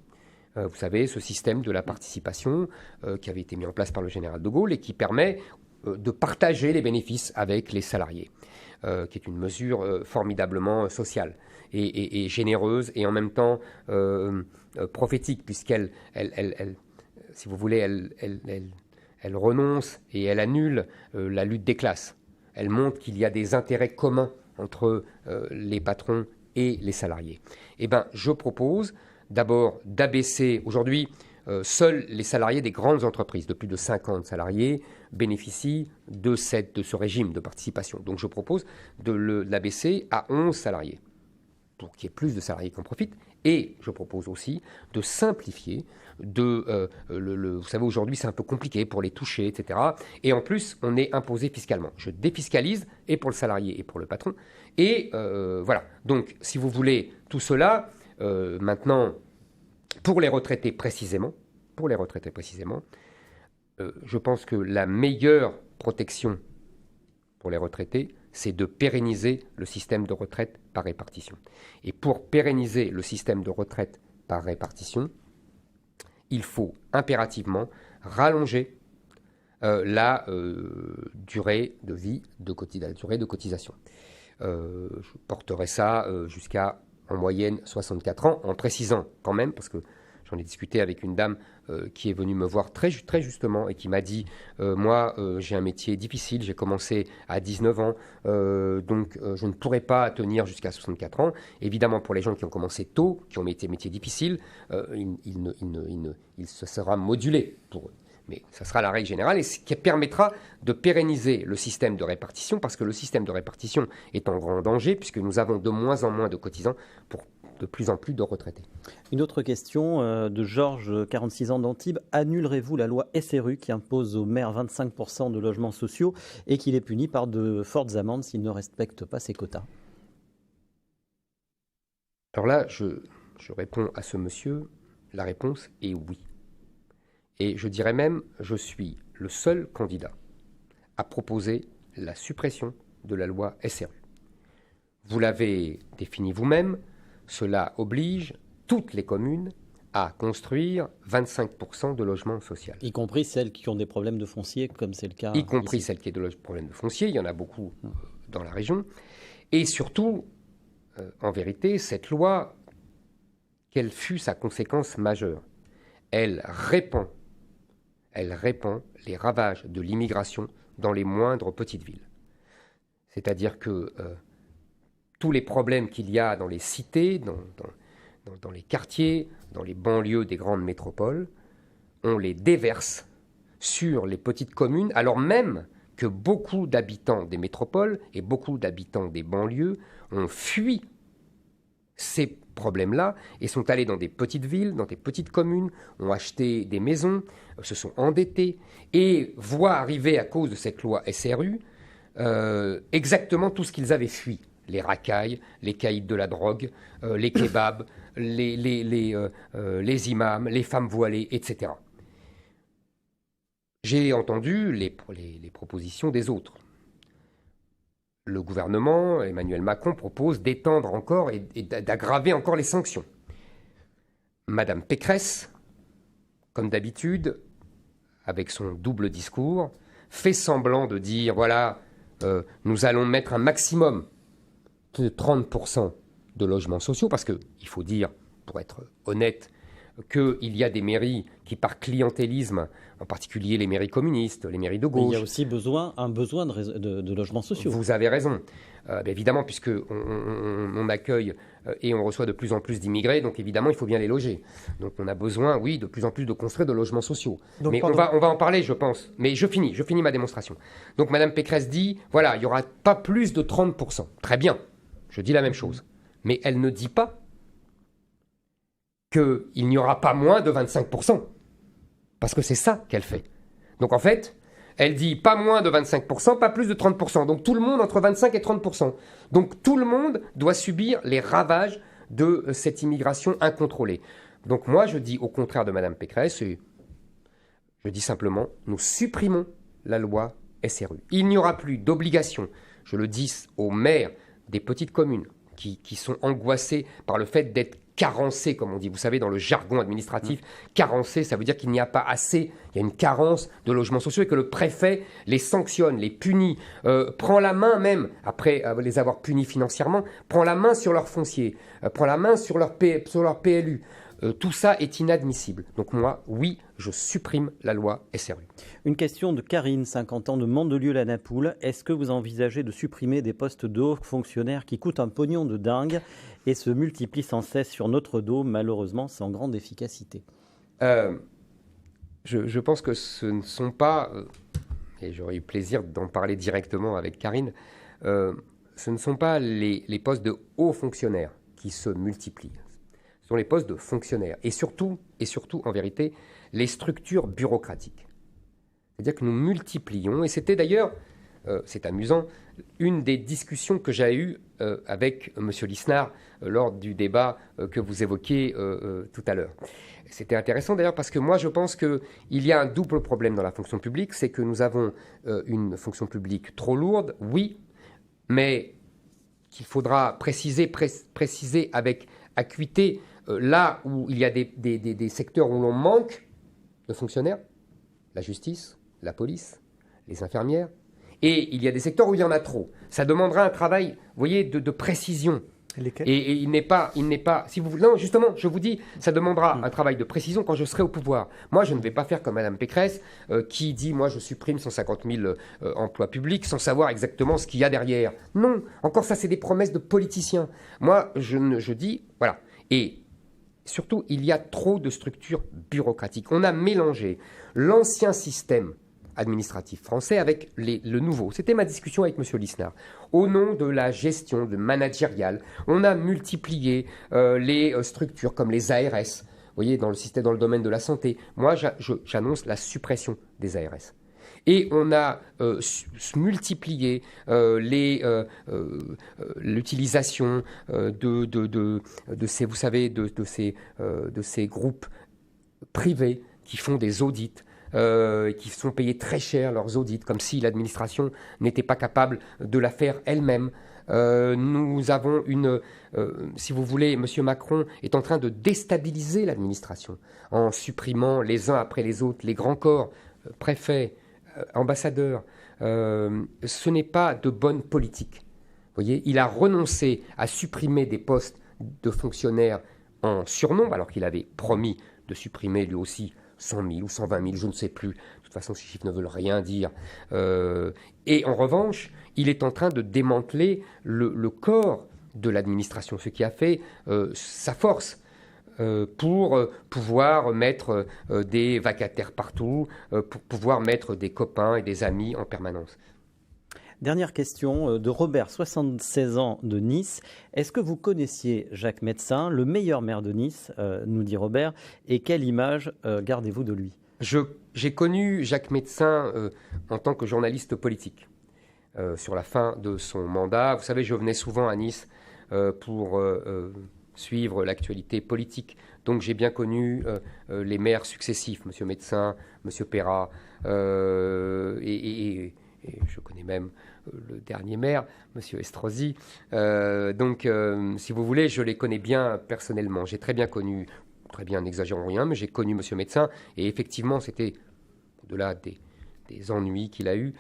Vous savez, ce système de la participation qui avait été mis en place par le général de Gaulle et qui permet de partager les bénéfices avec les salariés, qui est une mesure formidablement sociale et généreuse et en même temps prophétique, puisqu'elle, si vous voulez, elle renonce et elle annule la lutte des classes. Elle montre qu'il y a des intérêts communs entre les patrons et les salariés. Eh bien, je propose d'abord d'abaisser, aujourd'hui, seuls les salariés des grandes entreprises de plus de 50 salariés bénéficient de ce régime de participation. Donc je propose de l'abaisser à 11 salariés, pour qu'il y ait plus de salariés qui en profitent. Et je propose aussi de simplifier, vous savez, aujourd'hui c'est un peu compliqué pour les toucher, etc. Et en plus, on est imposé fiscalement. Je défiscalise, et pour le salarié et pour le patron. Et voilà, donc si vous voulez tout cela, maintenant, pour les retraités précisément, je pense que la meilleure protection pour les retraités, c'est de pérenniser le système de retraite par répartition. Et pour pérenniser le système de retraite par répartition, il faut impérativement rallonger la durée de vie, la durée de cotisation. Je porterai ça jusqu'à, en moyenne, 64 ans, en précisant quand même, parce que j'en ai discuté avec une dame qui est venue me voir très justement et qui m'a dit moi, j'ai un métier difficile, j'ai commencé à 19 ans, donc je ne pourrai pas tenir jusqu'à 64 ans. Évidemment, pour les gens qui ont commencé tôt, qui ont des métiers difficiles, il se sera modulé pour eux. Mais ça sera la règle générale et ce qui permettra de pérenniser le système de répartition, parce que le système de répartition est en grand danger puisque nous avons de moins en moins de cotisants pour de plus en plus de retraités. Une autre question de Georges, 46 ans d'Antibes. Annulerez-vous la loi SRU qui impose aux maires 25% de logements sociaux et qui les punit par de fortes amendes s'ils ne respectent pas ces quotas? Alors là, je réponds à ce monsieur, la réponse est oui. Et je dirais même, je suis le seul candidat à proposer la suppression de la loi SRU. Vous l'avez défini vous-même, cela oblige toutes les communes à construire 25% de logements sociaux. Y compris celles qui ont des problèmes de foncier, comme c'est le cas Y compris ici. celles qui ont des problèmes de foncier, il y en a beaucoup dans la région. Et surtout, en vérité, cette loi, quelle fut sa conséquence majeure? Elle répand les ravages de l'immigration dans les moindres petites villes. C'est-à-dire que tous les problèmes qu'il y a dans les cités, dans les quartiers, dans les banlieues des grandes métropoles, on les déverse sur les petites communes, alors même que beaucoup d'habitants des métropoles et beaucoup d'habitants des banlieues ont fui ces problèmes-là et sont allés dans des petites villes, dans des petites communes, ont acheté des maisons, se sont endettés et voient arriver à cause de cette loi SRU exactement tout ce qu'ils avaient fui. Les racailles, les caïds de la drogue, les kebabs, les imams, les femmes voilées, etc. J'ai entendu les propositions des autres. Le gouvernement, Emmanuel Macron, propose d'étendre encore et d'aggraver encore les sanctions. Madame Pécresse, comme d'habitude, avec son double discours, fait semblant de dire, voilà, nous allons mettre un maximum de 30% de logements sociaux, parce qu'il faut dire, pour être honnête, qu'il y a des mairies qui, par clientélisme, en particulier les mairies communistes, les mairies de gauche... Mais il y a aussi un besoin de logements sociaux. Vous avez raison. Évidemment, puisqu'on accueille et on reçoit de plus en plus d'immigrés, donc évidemment, il faut bien les loger. Donc on a besoin, oui, de plus en plus de construire de logements sociaux. Donc, mais on va en parler, je pense. Mais je finis ma démonstration. Donc Mme Pécresse dit, voilà, il n'y aura pas plus de 30%. Très bien, je dis la même chose. Mais elle ne dit pas qu'il n'y aura pas moins de 25%. Parce que c'est ça qu'elle fait. Donc en fait, elle dit pas moins de 25%, pas plus de 30%. Donc tout le monde entre 25 et 30%. Donc tout le monde doit subir les ravages de cette immigration incontrôlée. Donc moi, je dis au contraire de Mme Pécresse, je dis simplement, nous supprimons la loi SRU. Il n'y aura plus d'obligation, je le dis aux maires des petites communes qui sont angoissés par le fait d'être carencé, comme on dit, vous savez, dans le jargon administratif, carencé, ça veut dire qu'il n'y a pas assez, il y a une carence de logements sociaux et que le préfet les sanctionne, les punit, prend la main même, après les avoir punis financièrement, prend la main sur leur foncier, prend la main sur leur PLU. Tout ça est inadmissible. Donc moi, oui, je supprime la loi SRU. Une question de Karine, 50 ans, de Mandelieu-la-Napoule. Est-ce que vous envisagez de supprimer des postes de hauts fonctionnaires qui coûtent un pognon de dingue et se multiplient sans cesse sur notre dos, malheureusement sans grande efficacité? Je pense que ce ne sont pas, et j'aurais eu plaisir d'en parler directement avec Karine, ce ne sont pas les postes de hauts fonctionnaires qui se multiplient. Ce sont les postes de fonctionnaires. Et surtout, en vérité, les structures bureaucratiques. C'est-à-dire que nous multiplions, et c'était d'ailleurs, c'est amusant, une des discussions que j'ai eues avec M. Lisnard lors du débat que vous évoquiez tout à l'heure. C'était intéressant d'ailleurs parce que moi je pense qu'il y a un double problème dans la fonction publique, c'est que nous avons une fonction publique trop lourde, oui, mais qu'il faudra préciser avec acuité là où il y a des secteurs où l'on manque de fonctionnaires, la justice, la police, les infirmières, et il y a des secteurs où il y en a trop. Ça demandera un travail, vous voyez, de précision. Et il n'est pas, si vous, non, justement, je vous dis, ça demandera un travail de précision quand je serai au pouvoir. Moi, je ne vais pas faire comme Mme Pécresse, qui dit, moi, je supprime 150 000 emplois publics sans savoir exactement ce qu'il y a derrière. Non, encore ça, c'est des promesses de politiciens. Moi, je dis, voilà. Et surtout, il y a trop de structures bureaucratiques. On a mélangé l'ancien système administratif français avec le nouveau. C'était ma discussion avec M. Lisnard. Au nom de la gestion managériale, on a multiplié les structures comme les ARS. Vous voyez, dans le domaine de la santé. Moi, j'annonce la suppression des ARS. Et on a multiplié l'utilisation de ces, vous savez, de ces groupes privés qui font des audits, qui sont payés très cher leurs audits, comme si l'administration n'était pas capable de la faire elle-même. Nous avons si vous voulez, M. Macron est en train de déstabiliser l'administration en supprimant les uns après les autres les grands corps, préfets, ambassadeurs. Ce n'est pas de bonne politique. Vous voyez, il a renoncé à supprimer des postes de fonctionnaires en surnombre, alors qu'il avait promis de supprimer lui aussi 100 000 ou 120 000, je ne sais plus. De toute façon, ces chiffres ne veulent rien dire. Et en revanche, il est en train de démanteler le corps de l'administration, ce qui a fait sa force pour pouvoir mettre des vacataires partout, pour pouvoir mettre des copains et des amis en permanence. Dernière question de Robert, 76 ans, de Nice. Est-ce que vous connaissiez Jacques Médecin, le meilleur maire de Nice, nous dit Robert, et quelle image gardez-vous de lui ? J'ai connu Jacques Médecin en tant que journaliste politique. Sur la fin de son mandat, vous savez, je venais souvent à Nice pour suivre l'actualité politique. Donc j'ai bien connu les maires successifs, M. Médecin, M. Perrat, et je connais même le dernier maire, M. Estrosi. Si vous voulez, je les connais bien personnellement. J'ai très bien connu, très bien, n'exagérons rien, mais j'ai connu M. Médecin. Et effectivement, c'était, au-delà des ennuis qu'il a eus,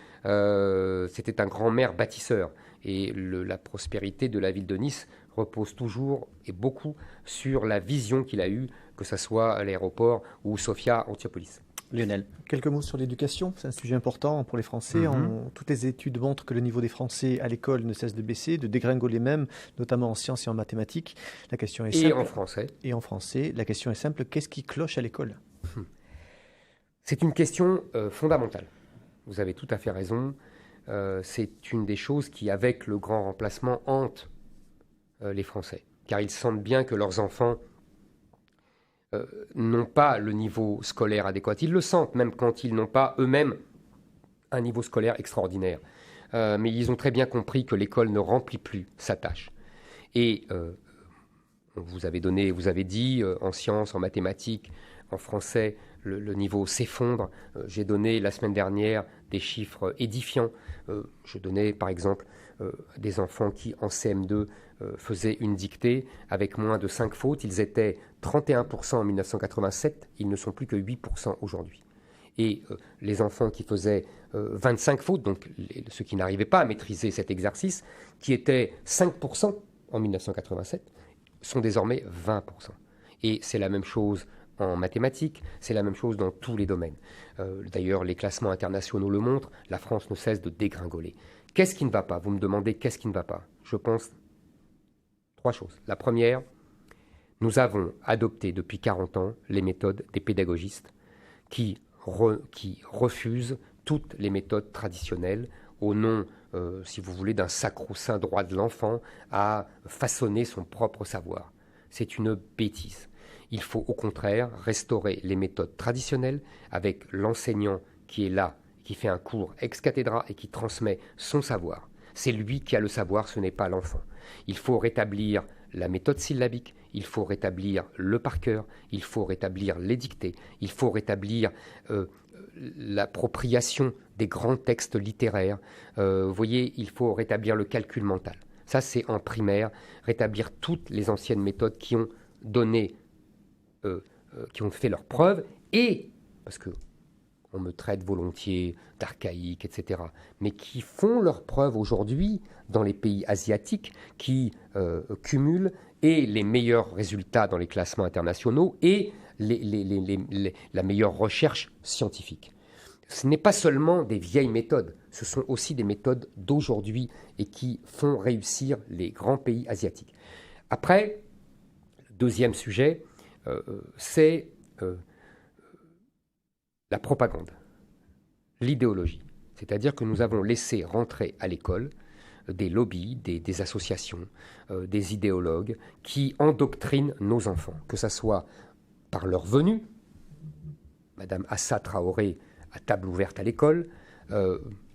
c'était un grand maire bâtisseur. Et la prospérité de la ville de Nice repose toujours et beaucoup sur la vision qu'il a eue, que ce soit à l'aéroport ou Sofia Antiopolis. Lionel. Quelques mots sur l'éducation, c'est un sujet important pour les Français. Toutes les études montrent que le niveau des Français à l'école ne cesse de baisser, de dégringoler même, notamment en sciences et en mathématiques. La question est simple. Et en français. Et en français. La question est simple, qu'est-ce qui cloche à l'école ? C'est une question fondamentale. Vous avez tout à fait raison. C'est une des choses qui, avec le grand remplacement, hante les Français. Car ils sentent bien que leurs enfants n'ont pas le niveau scolaire adéquat. Ils le sentent, même quand ils n'ont pas eux-mêmes un niveau scolaire extraordinaire. Mais ils ont très bien compris que l'école ne remplit plus sa tâche. Et vous avez dit, en sciences, en mathématiques, en français, le niveau s'effondre. J'ai donné la semaine dernière des chiffres édifiants. Je donnais par exemple des enfants qui en CM2 faisaient une dictée avec moins de 5 fautes. Ils étaient 31% en 1987, ils ne sont plus que 8% aujourd'hui. Et les enfants qui faisaient 25 fautes, donc ceux qui n'arrivaient pas à maîtriser cet exercice, qui étaient 5% en 1987, sont désormais 20%. Et c'est la même chose en mathématiques, c'est la même chose dans tous les domaines. D'ailleurs, les classements internationaux le montrent, la France ne cesse de dégringoler. Qu'est-ce qui ne va pas ? Vous me demandez qu'est-ce qui ne va pas ? Je pense 3 choses. La première, nous avons adopté depuis 40 ans les méthodes des pédagogistes qui refusent toutes les méthodes traditionnelles au nom, si vous voulez, d'un sacro-saint droit de l'enfant à façonner son propre savoir. C'est une bêtise. Il faut au contraire restaurer les méthodes traditionnelles avec l'enseignant qui est là, qui fait un cours ex cathedra et qui transmet son savoir. C'est lui qui a le savoir, ce n'est pas l'enfant. Il faut rétablir la méthode syllabique, il faut rétablir le par cœur, il faut rétablir les dictées, il faut rétablir l'appropriation des grands textes littéraires. Vous voyez, il faut rétablir le calcul mental. Ça, c'est en primaire, rétablir toutes les anciennes méthodes qui ont donné, qui ont fait leurs preuves, et, parce que on me traite volontiers d'archaïque, etc., mais qui font leurs preuves aujourd'hui dans les pays asiatiques, qui cumulent et les meilleurs résultats dans les classements internationaux et la meilleure recherche scientifique. Ce n'est pas seulement des vieilles méthodes, ce sont aussi des méthodes d'aujourd'hui et qui font réussir les grands pays asiatiques. Après, le deuxième sujet, c'est la propagande. l'idéologie. C'est-à-dire que nous avons laissé rentrer à l'école des lobbies, des associations, des idéologues qui endoctrinent nos enfants, que ce soit par leur venue, Madame Assa Traoré à table ouverte à l'école,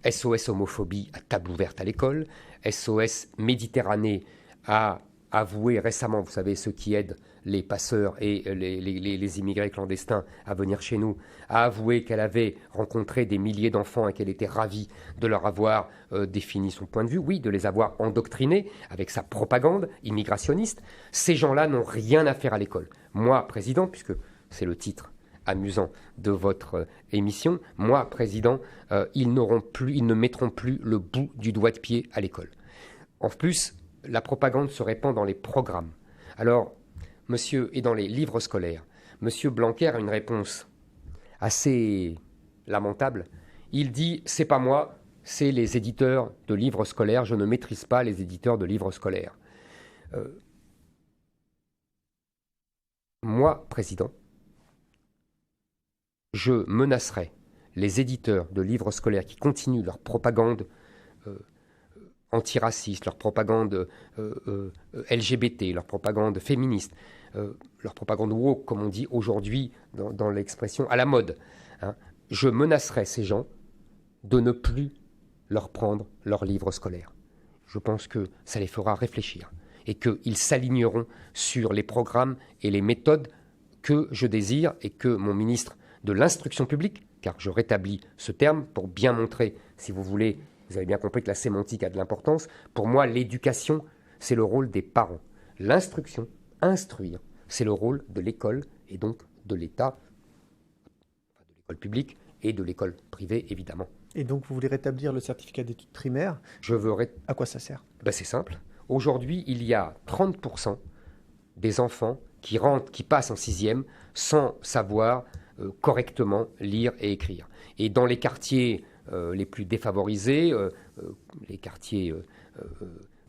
SOS homophobie à table ouverte à l'école, SOS Méditerranée a avoué récemment, vous savez, ceux qui aident les passeurs et les immigrés clandestins à venir chez nous, a avoué qu'elle avait rencontré des milliers d'enfants et qu'elle était ravie de leur avoir défini son point de vue, oui, de les avoir endoctrinés avec sa propagande immigrationniste. Ces gens-là n'ont rien à faire à l'école. Moi, président, puisque c'est le titre amusant de votre émission, moi, président, ils ne mettront plus le bout du doigt de pied à l'école. En plus, la propagande se répand dans les programmes. Alors, monsieur, et dans les livres scolaires, monsieur Blanquer a une réponse assez lamentable. Il dit « c'est pas moi, c'est les éditeurs de livres scolaires, je ne maîtrise pas les éditeurs de livres scolaires ». Moi, président, je menacerai les éditeurs de livres scolaires qui continuent leur propagande antiraciste, leur propagande LGBT, leur propagande féministe, leur propagande woke, comme on dit aujourd'hui dans l'expression à la mode. Hein. Je menacerai ces gens de ne plus leur prendre leurs livres scolaires. Je pense que ça les fera réfléchir et qu'ils s'aligneront sur les programmes et les méthodes que je désire et que mon ministre de l'instruction publique, car je rétablis ce terme pour bien montrer, si vous voulez, vous avez bien compris que la sémantique a de l'importance. Pour moi, l'éducation, c'est le rôle des parents. L'instruction, instruire, c'est le rôle de l'école et donc de l'État, de l'école publique et de l'école privée, évidemment. Et donc, vous voulez rétablir le certificat d'études primaires? À quoi ça sert? C'est simple. Aujourd'hui, il y a 30% des enfants qui passent en 6e sans savoir correctement lire et écrire. Et dans les quartiers les plus défavorisés, les quartiers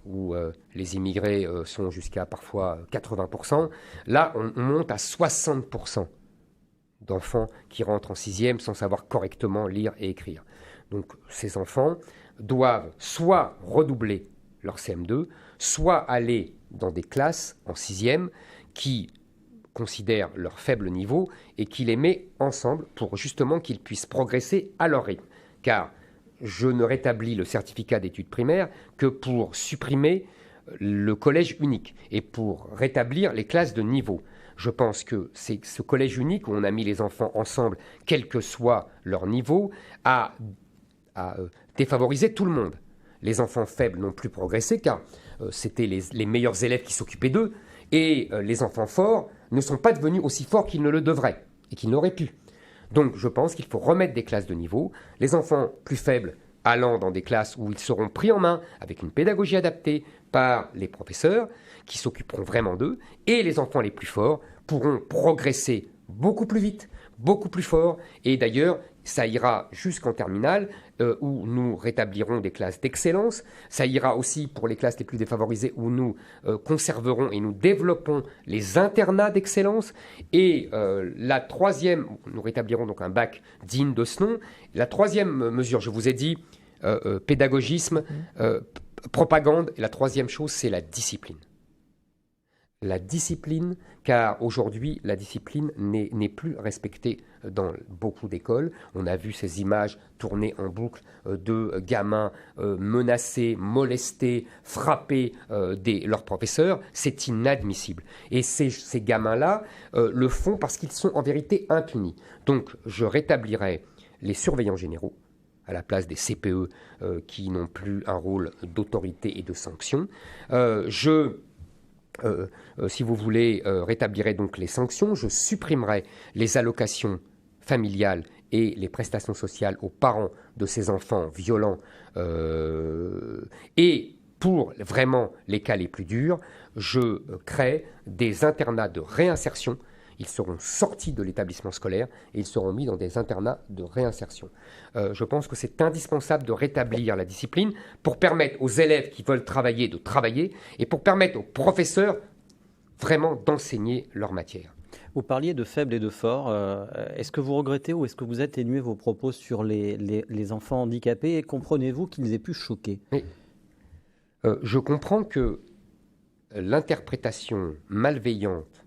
où les immigrés sont jusqu'à parfois 80%, là on monte à 60% d'enfants qui rentrent en 6e sans savoir correctement lire et écrire. Donc ces enfants doivent soit redoubler leur CM2, soit aller dans des classes en 6e qui considèrent leur faible niveau et qui les met ensemble pour justement qu'ils puissent progresser à leur rythme. Car je ne rétablis le certificat d'études primaires que pour supprimer le collège unique et pour rétablir les classes de niveau. Je pense que c'est ce collège unique où on a mis les enfants ensemble, quel que soit leur niveau, a défavorisé tout le monde. Les enfants faibles n'ont plus progressé car c'était les meilleurs élèves qui s'occupaient d'eux et les enfants forts ne sont pas devenus aussi forts qu'ils ne le devraient et qu'ils n'auraient pu. Donc je pense qu'il faut remettre des classes de niveau, les enfants plus faibles allant dans des classes où ils seront pris en main avec une pédagogie adaptée par les professeurs qui s'occuperont vraiment d'eux, et les enfants les plus forts pourront progresser beaucoup plus vite, beaucoup plus fort, et d'ailleurs ça ira jusqu'en terminale où nous rétablirons des classes d'excellence, ça ira aussi pour les classes les plus défavorisées où nous conserverons et nous développons les internats d'excellence, et la troisième, nous rétablirons donc un bac digne de ce nom. La troisième mesure, je vous ai dit, pédagogisme, propagande, et la troisième chose, c'est la discipline. La discipline, car aujourd'hui, la discipline n'est plus respectée dans beaucoup d'écoles. On a vu ces images tournées en boucle de gamins menacés, molestés, frappés leurs professeurs. C'est inadmissible. Et ces gamins-là le font parce qu'ils sont en vérité impunis. Donc, je rétablirai les surveillants généraux à la place des CPE qui n'ont plus un rôle d'autorité et de sanction. Si vous voulez, rétablirai donc les sanctions. Je supprimerai les allocations familiales et les prestations sociales aux parents de ces enfants violents. Et pour vraiment les cas les plus durs, je crée des internats de réinsertion. Ils seront sortis de l'établissement scolaire et ils seront mis dans des internats de réinsertion. Je pense que c'est indispensable de rétablir la discipline pour permettre aux élèves qui veulent travailler de travailler et pour permettre aux professeurs vraiment d'enseigner leur matière. Vous parliez de faibles et de forts. Est-ce que vous regrettez ou est-ce que vous atténuez vos propos sur les enfants handicapés et comprenez-vous qu'ils aient pu choquer? Je comprends que l'interprétation malveillante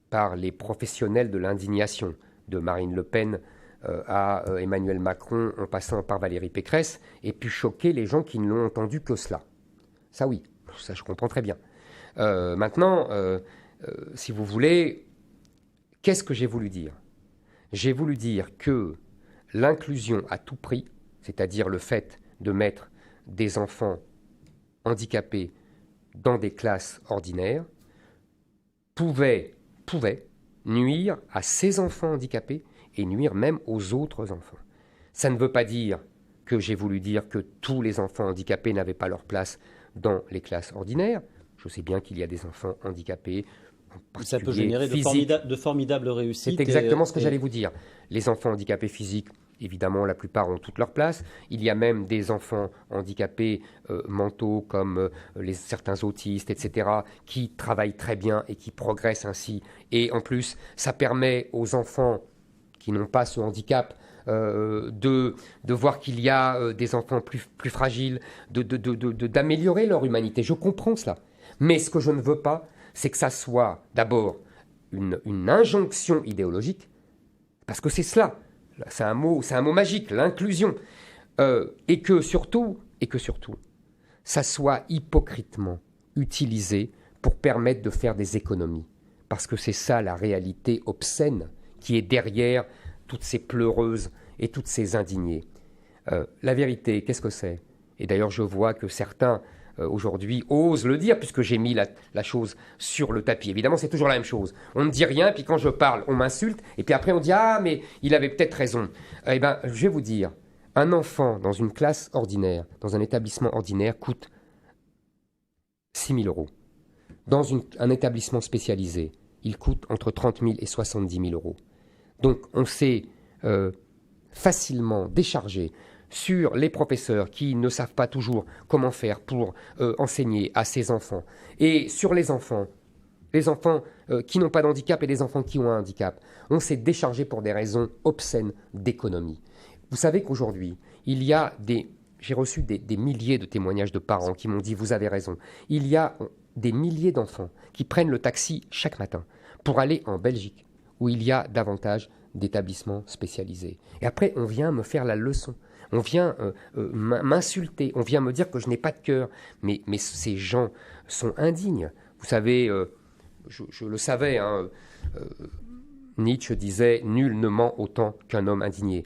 par les professionnels de l'indignation, de Marine Le Pen à Emmanuel Macron, en passant par Valérie Pécresse, ait pu choquer les gens qui ne l'ont entendu que cela. Ça oui, ça je comprends très bien. Maintenant, si vous voulez, qu'est-ce que j'ai voulu dire? J'ai voulu dire que l'inclusion à tout prix, c'est-à-dire le fait de mettre des enfants handicapés dans des classes ordinaires, pouvait nuire à ces enfants handicapés et nuire même aux autres enfants. Ça ne veut pas dire que j'ai voulu dire que tous les enfants handicapés n'avaient pas leur place dans les classes ordinaires. Je sais bien qu'il y a des enfants handicapés, ça peut générer de formidables réussites. C'est exactement ce que j'allais vous dire. Les enfants handicapés physiques, évidemment, la plupart ont toute leur place. Il y a même des enfants handicapés mentaux, comme certains autistes, etc., qui travaillent très bien et qui progressent ainsi. Et en plus, ça permet aux enfants qui n'ont pas ce handicap de voir qu'il y a des enfants plus fragiles, d'améliorer leur humanité. Je comprends cela. Mais ce que je ne veux pas, c'est que ça soit d'abord une injonction idéologique, parce que c'est cela. C'est un mot magique, l'inclusion, et que surtout, ça soit hypocritement utilisé pour permettre de faire des économies, parce que c'est ça la réalité obscène qui est derrière toutes ces pleureuses et toutes ces indignées. La vérité, qu'est-ce que c'est? Et d'ailleurs, je vois que certains aujourd'hui osent le dire, puisque j'ai mis la chose sur le tapis. Évidemment, c'est toujours la même chose. On ne dit rien, puis quand je parle, on m'insulte, et puis après on dit « Ah, mais il avait peut-être raison ». Eh bien, je vais vous dire, un enfant dans une classe ordinaire, dans un établissement ordinaire, coûte 6 000 euros. Dans un établissement spécialisé, il coûte entre 30 000 et 70 000 euros. Donc, on s'est facilement déchargé sur les professeurs qui ne savent pas toujours comment faire pour enseigner à ces enfants, et sur les enfants qui n'ont pas de handicap et les enfants qui ont un handicap. On s'est déchargé pour des raisons obscènes d'économie. Vous savez qu'aujourd'hui, j'ai reçu des milliers de témoignages de parents qui m'ont dit « Vous avez raison ». Il y a des milliers d'enfants qui prennent le taxi chaque matin pour aller en Belgique, où il y a davantage d'établissements spécialisés. Et après, on vient me faire la leçon. On vient m'insulter, on vient me dire que je n'ai pas de cœur. Mais ces gens sont indignes. Vous savez, je le savais, hein, Nietzsche disait « Nul ne ment autant qu'un homme indigné ».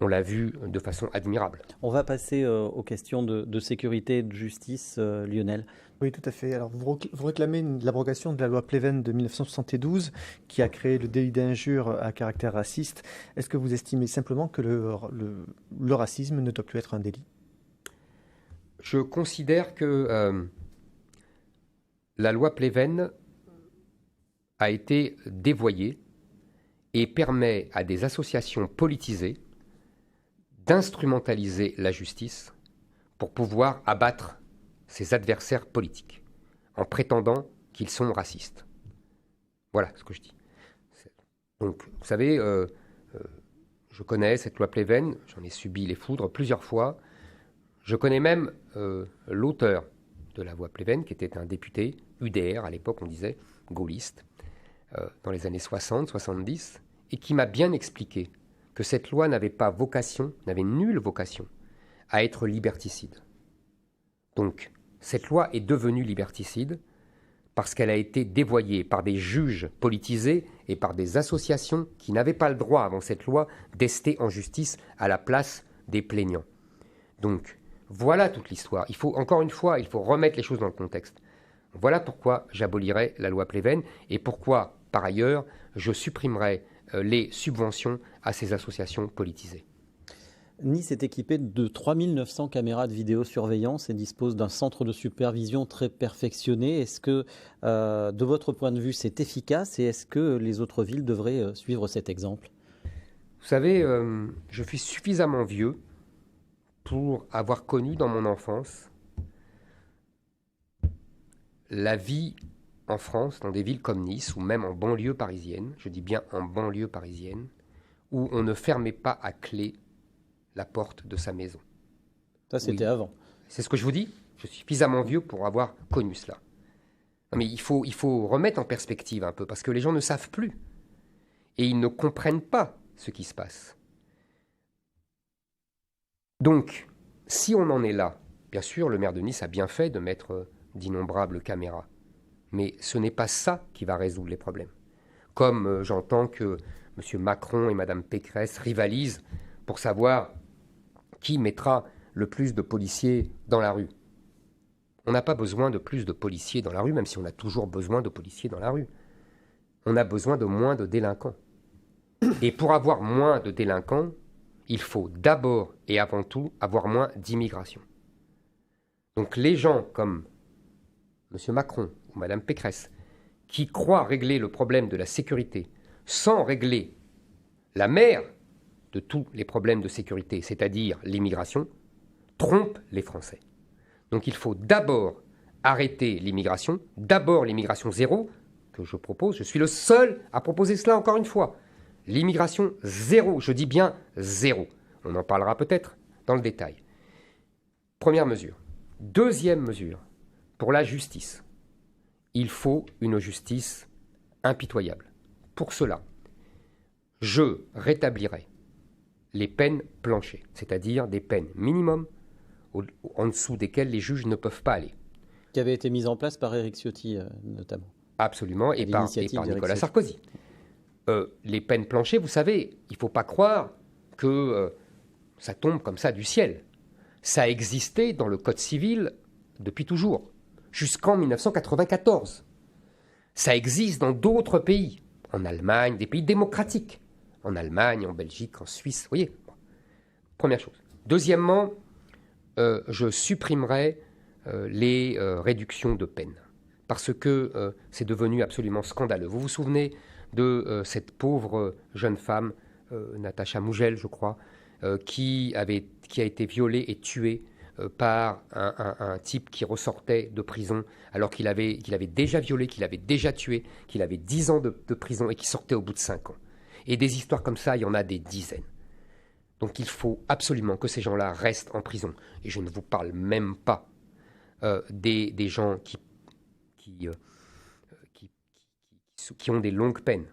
On l'a vu de façon admirable. On va passer aux questions de sécurité et de justice, Lionel. Oui, tout à fait. Alors, vous réclamez l'abrogation de la loi Pleven de 1972 qui a créé le délit d'injure à caractère raciste. Est-ce que vous estimez simplement que le racisme ne doit plus être un délit? Je considère que la loi Pleven a été dévoyée et permet à des associations politisées d'instrumentaliser la justice pour pouvoir abattre ses adversaires politiques en prétendant qu'ils sont racistes. Voilà ce que je dis. Donc, vous savez, je connais cette loi Pleven, j'en ai subi les foudres plusieurs fois. Je connais même l'auteur de la loi Pleven, qui était un député UDR, à l'époque on disait, gaulliste, dans les années 60-70, et qui m'a bien expliqué que cette loi n'avait nulle vocation à être liberticide. Donc, cette loi est devenue liberticide parce qu'elle a été dévoyée par des juges politisés et par des associations qui n'avaient pas le droit, avant cette loi, d'ester en justice à la place des plaignants. Donc, voilà toute l'histoire. Encore une fois, il faut remettre les choses dans le contexte. Voilà pourquoi j'abolirai la loi Pleven et pourquoi, par ailleurs, je supprimerai les subventions à ces associations politisées. Nice est équipé de 3900 caméras de vidéosurveillance et dispose d'un centre de supervision très perfectionné. Est-ce que, de votre point de vue, c'est efficace et est-ce que les autres villes devraient suivre cet exemple? Vous savez, je suis suffisamment vieux pour avoir connu dans mon enfance la vie en France, dans des villes comme Nice, ou même en banlieue parisienne, je dis bien en banlieue parisienne, où on ne fermait pas à clé la porte de sa maison. Ça, c'était avant. C'est ce que je vous dis. Je suis suffisamment vieux pour avoir connu cela. Non, mais il faut remettre en perspective un peu, parce que les gens ne savent plus. Et ils ne comprennent pas ce qui se passe. Donc, si on en est là, bien sûr, le maire de Nice a bien fait de mettre d'innombrables caméras. Mais ce n'est pas ça qui va résoudre les problèmes. Comme j'entends que M. Macron et Mme Pécresse rivalisent pour savoir qui mettra le plus de policiers dans la rue. On n'a pas besoin de plus de policiers dans la rue, même si on a toujours besoin de policiers dans la rue. On a besoin de moins de délinquants. Et pour avoir moins de délinquants, il faut d'abord et avant tout avoir moins d'immigration. Donc les gens comme M. Macron ou Mme Pécresse, qui croient régler le problème de la sécurité sans régler la mère de tous les problèmes de sécurité, c'est-à-dire l'immigration, trompent les Français. Donc il faut d'abord arrêter l'immigration, d'abord l'immigration zéro, que je propose, je suis le seul à proposer cela encore une fois. L'immigration zéro, je dis bien zéro. On en parlera peut-être dans le détail. Première mesure. Deuxième mesure, pour la justice. Il faut une justice impitoyable. Pour cela, je rétablirai les peines planchées, c'est-à-dire des peines minimum en dessous desquelles les juges ne peuvent pas aller. Qui avait été mise en place par Éric Ciotti, notamment. Absolument, et par Nicolas Sarkozy. Les peines planchées, vous savez, il ne faut pas croire que ça tombe comme ça du ciel. Ça a existé dans le Code civil depuis toujours, jusqu'en 1994. Ça existe dans d'autres pays, en Allemagne, des pays démocratiques, en Allemagne, en Belgique, en Suisse, vous voyez. Première chose. Deuxièmement, je supprimerai les réductions de peine, parce que c'est devenu absolument scandaleux. Vous vous souvenez de cette pauvre jeune femme, Natacha Mougel, je crois, qui a été violée et tuée par un type qui ressortait de prison, alors qu'il avait déjà violé, qu'il avait déjà tué, qu'il avait 10 ans de prison et qui sortait au bout de 5 ans. Et des histoires comme ça, il y en a des dizaines. Donc il faut absolument que ces gens-là restent en prison. Et je ne vous parle même pas des gens qui ont des longues peines.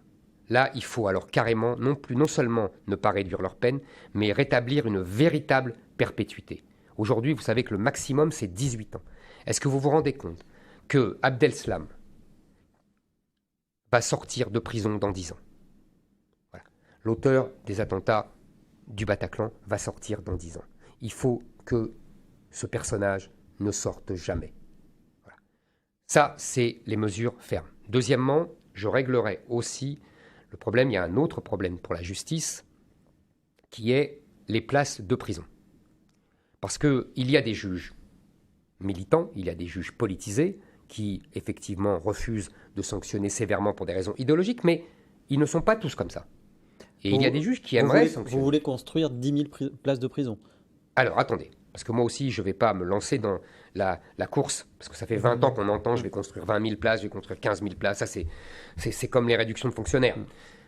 Là, il faut alors carrément non seulement ne pas réduire leur peine, mais rétablir une véritable perpétuité. Aujourd'hui, vous savez que le maximum, c'est 18 ans. Est-ce que vous vous rendez compte que Abdeslam va sortir de prison dans 10 ans? Voilà. L'auteur des attentats du Bataclan va sortir dans 10 ans. Il faut que ce personnage ne sorte jamais. Voilà. Ça, c'est les mesures fermes. Deuxièmement, je réglerai aussi le problème. Il y a un autre problème pour la justice, qui est les places de prison. Parce qu'il y a des juges militants, il y a des juges politisés qui, effectivement, refusent de sanctionner sévèrement pour des raisons idéologiques, mais ils ne sont pas tous comme ça. Et il y a des juges qui aimeraient sanctionner. Vous voulez construire 10 000 places de prison? Alors, attendez, parce que moi aussi, je ne vais pas me lancer dans la course, parce que ça fait 20 ans qu'on entend, je vais construire 20 000 places, je vais construire 15 000 places, ça c'est comme les réductions de fonctionnaires.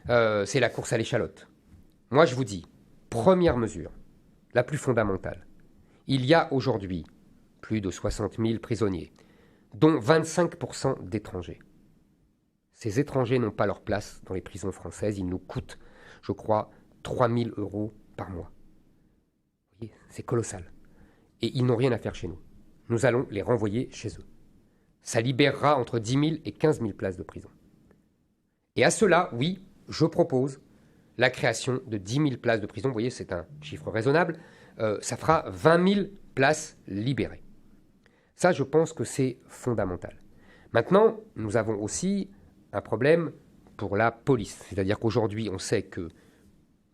C'est la course à l'échalote. Moi, je vous dis, première mesure, la plus fondamentale, il y a aujourd'hui plus de 60 000 prisonniers, dont 25% d'étrangers. Ces étrangers n'ont pas leur place dans les prisons françaises, ils nous coûtent, je crois, 3 000 € par mois. Vous voyez, c'est colossal. Et ils n'ont rien à faire chez nous. Nous allons les renvoyer chez eux. Ça libérera entre 10 000 et 15 000 places de prison. Et à cela, oui, je propose la création de 10 000 places de prison. Vous voyez, c'est un chiffre raisonnable. Ça fera 20 000 places libérées. Ça, je pense que c'est fondamental. Maintenant, nous avons aussi un problème pour la police. C'est-à-dire qu'aujourd'hui, on sait que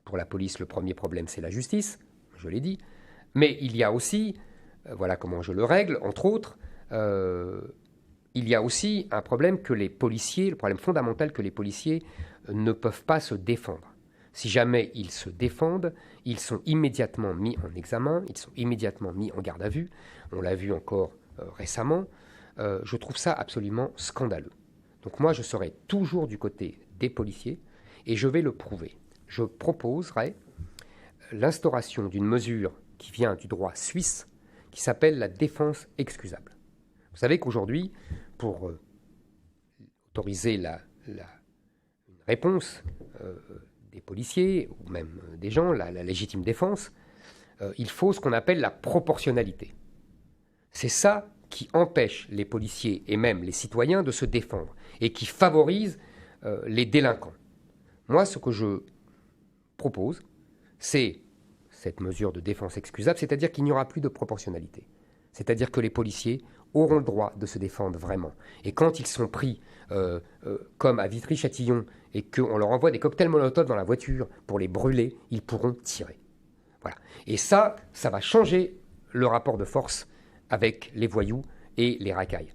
pour la police, le premier problème, c'est la justice, je l'ai dit. Mais il y a aussi, voilà comment je le règle, entre autres, il y a aussi un problème que les policiers, le problème fondamental que les policiers ne peuvent pas se défendre. Si jamais ils se défendent, ils sont immédiatement mis en examen, ils sont immédiatement mis en garde à vue. On l'a vu encore récemment. Je trouve ça absolument scandaleux. Donc moi, je serai toujours du côté des policiers et je vais le prouver. Je proposerai l'instauration d'une mesure qui vient du droit suisse qui s'appelle la défense excusable. Vous savez qu'aujourd'hui, pour autoriser une réponse des policiers ou même des gens, la légitime défense, il faut ce qu'on appelle la proportionnalité. C'est ça qui empêche les policiers et même les citoyens de se défendre et qui favorise les délinquants. Moi, ce que je propose, c'est cette mesure de défense excusable, c'est-à-dire qu'il n'y aura plus de proportionnalité. C'est-à-dire que les policiers auront le droit de se défendre vraiment. Et quand ils sont pris, comme à Vitry-Châtillon, et qu'on leur envoie des cocktails Molotov dans la voiture pour les brûler, ils pourront tirer. Voilà. Et ça va changer le rapport de force avec les voyous et les racailles.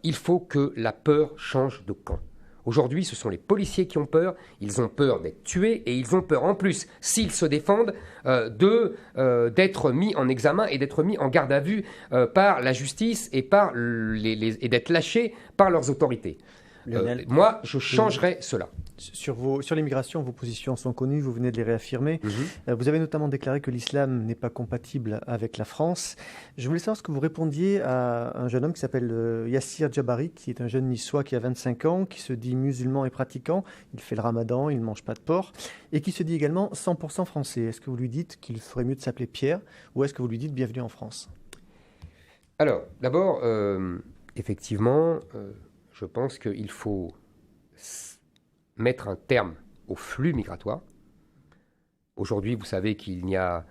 Il faut que la peur change de camp. Aujourd'hui, ce sont les policiers qui ont peur. Ils ont peur d'être tués et ils ont peur en plus, s'ils se défendent, d'être mis en examen et d'être mis en garde à vue par la justice et, et d'être lâchés par leurs autorités. Lionel, moi, je changerais cela. Sur l'immigration, vos positions sont connues, vous venez de les réaffirmer. Vous avez notamment déclaré que l'islam n'est pas compatible avec la France. Je voulais savoir ce que vous répondiez à un jeune homme qui s'appelle Yassir Djabari, qui est un jeune niçois qui a 25 ans, qui se dit musulman et pratiquant. Il fait le ramadan, il ne mange pas de porc, et qui se dit également 100% français. Est-ce que vous lui dites qu'il ferait mieux de s'appeler Pierre, ou est-ce que vous lui dites bienvenue en France? Alors, d'abord, effectivement, je pense qu'il faut mettre un terme au flux migratoire. Aujourd'hui, vous savez qu'il y a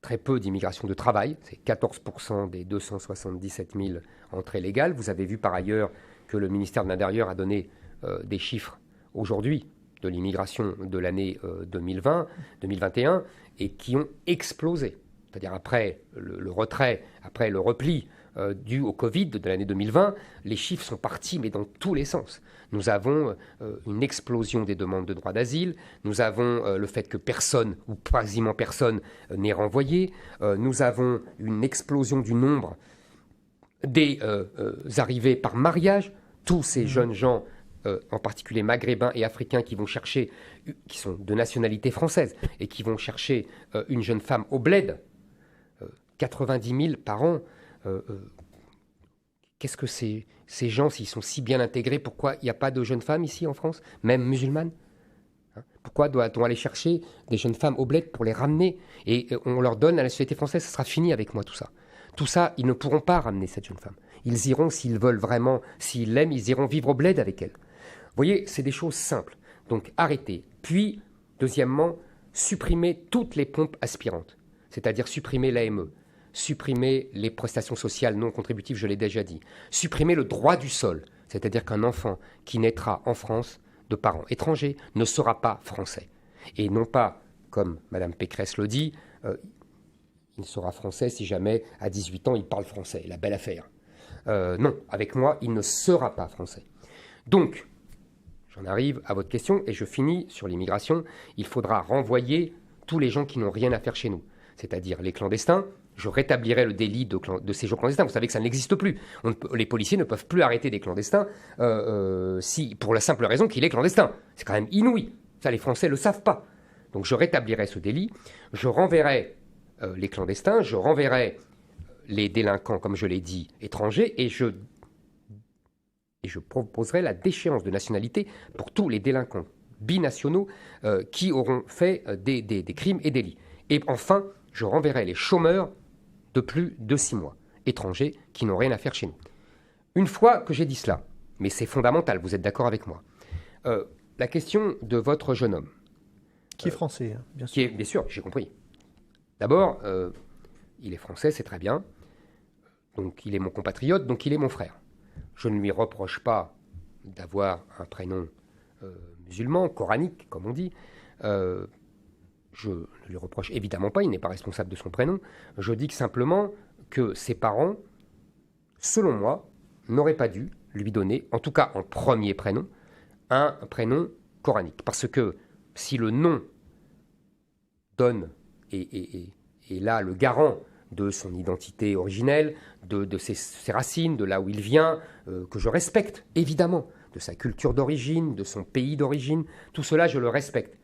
très peu d'immigration de travail. C'est 14% des 277 000 entrées légales. Vous avez vu par ailleurs que le ministère de l'Intérieur a donné des chiffres aujourd'hui de l'immigration de l'année 2021 et qui ont explosé. C'est-à-dire après le retrait, après le repli dû au Covid de l'année 2020, les chiffres sont partis, mais dans tous les sens. Nous avons une explosion des demandes de droit d'asile, nous avons le fait que personne, ou quasiment personne, n'est renvoyé, nous avons une explosion du nombre des arrivées par mariage, tous ces jeunes gens, en particulier maghrébins et africains, qui vont chercher, qui sont de nationalité française, et qui vont chercher une jeune femme au bled, 90 000 par an. Qu'est-ce que ces gens, s'ils sont si bien intégrés, pourquoi il n'y a pas de jeunes femmes ici en France, même musulmanes? Pourquoi doit-on aller chercher des jeunes femmes au bled pour les ramener et on leur donne à la société française? Ça sera fini avec moi tout ça. Tout ça, ils ne pourront pas ramener cette jeune femme. Ils iront, s'ils veulent vraiment, s'ils l'aiment, ils iront vivre au bled avec elle. Vous voyez, c'est des choses simples. Donc arrêtez. Puis, deuxièmement, supprimer toutes les pompes aspirantes, c'est-à-dire supprimer l'AME, supprimer les prestations sociales non contributives, je l'ai déjà dit, supprimer le droit du sol, c'est-à-dire qu'un enfant qui naîtra en France de parents étrangers ne sera pas français. Et non pas, comme Mme Pécresse le dit, il sera français si jamais à 18 ans il parle français, la belle affaire. Non, avec moi, il ne sera pas français. Donc, j'en arrive à votre question et je finis sur l'immigration. Il faudra renvoyer tous les gens qui n'ont rien à faire chez nous, c'est-à-dire les clandestins. Je rétablirai le délit de séjour clandestin. Vous savez que ça n'existe plus. Les policiers ne peuvent plus arrêter des clandestins pour la simple raison qu'il est clandestin. C'est quand même inouï. Ça, les Français ne le savent pas. Donc je rétablirai ce délit. Je renverrai les clandestins. Je renverrai les délinquants, comme je l'ai dit, étrangers. Et je proposerai la déchéance de nationalité pour tous les délinquants binationaux qui auront fait des crimes et délits. Et enfin, je renverrai les chômeurs de plus de 6 mois, étrangers qui n'ont rien à faire chez nous. Une fois que j'ai dit cela, mais c'est fondamental, vous êtes d'accord avec moi, la question de votre jeune homme. Qui est français, hein, bien sûr. Bien sûr, j'ai compris. D'abord, il est français, c'est très bien. Donc il est mon compatriote, donc il est mon frère. Je ne lui reproche pas d'avoir un prénom musulman, coranique, comme on dit. Je ne lui reproche évidemment pas, il n'est pas responsable de son prénom. Je dis simplement que ses parents, selon moi, n'auraient pas dû lui donner, en tout cas en premier prénom, un prénom coranique. Parce que si le nom donne, et là le garant de son identité originelle, de ses racines, de là où il vient, que je respecte, évidemment. de sa culture d'origine, de son pays d'origine. Tout cela, je le respecte.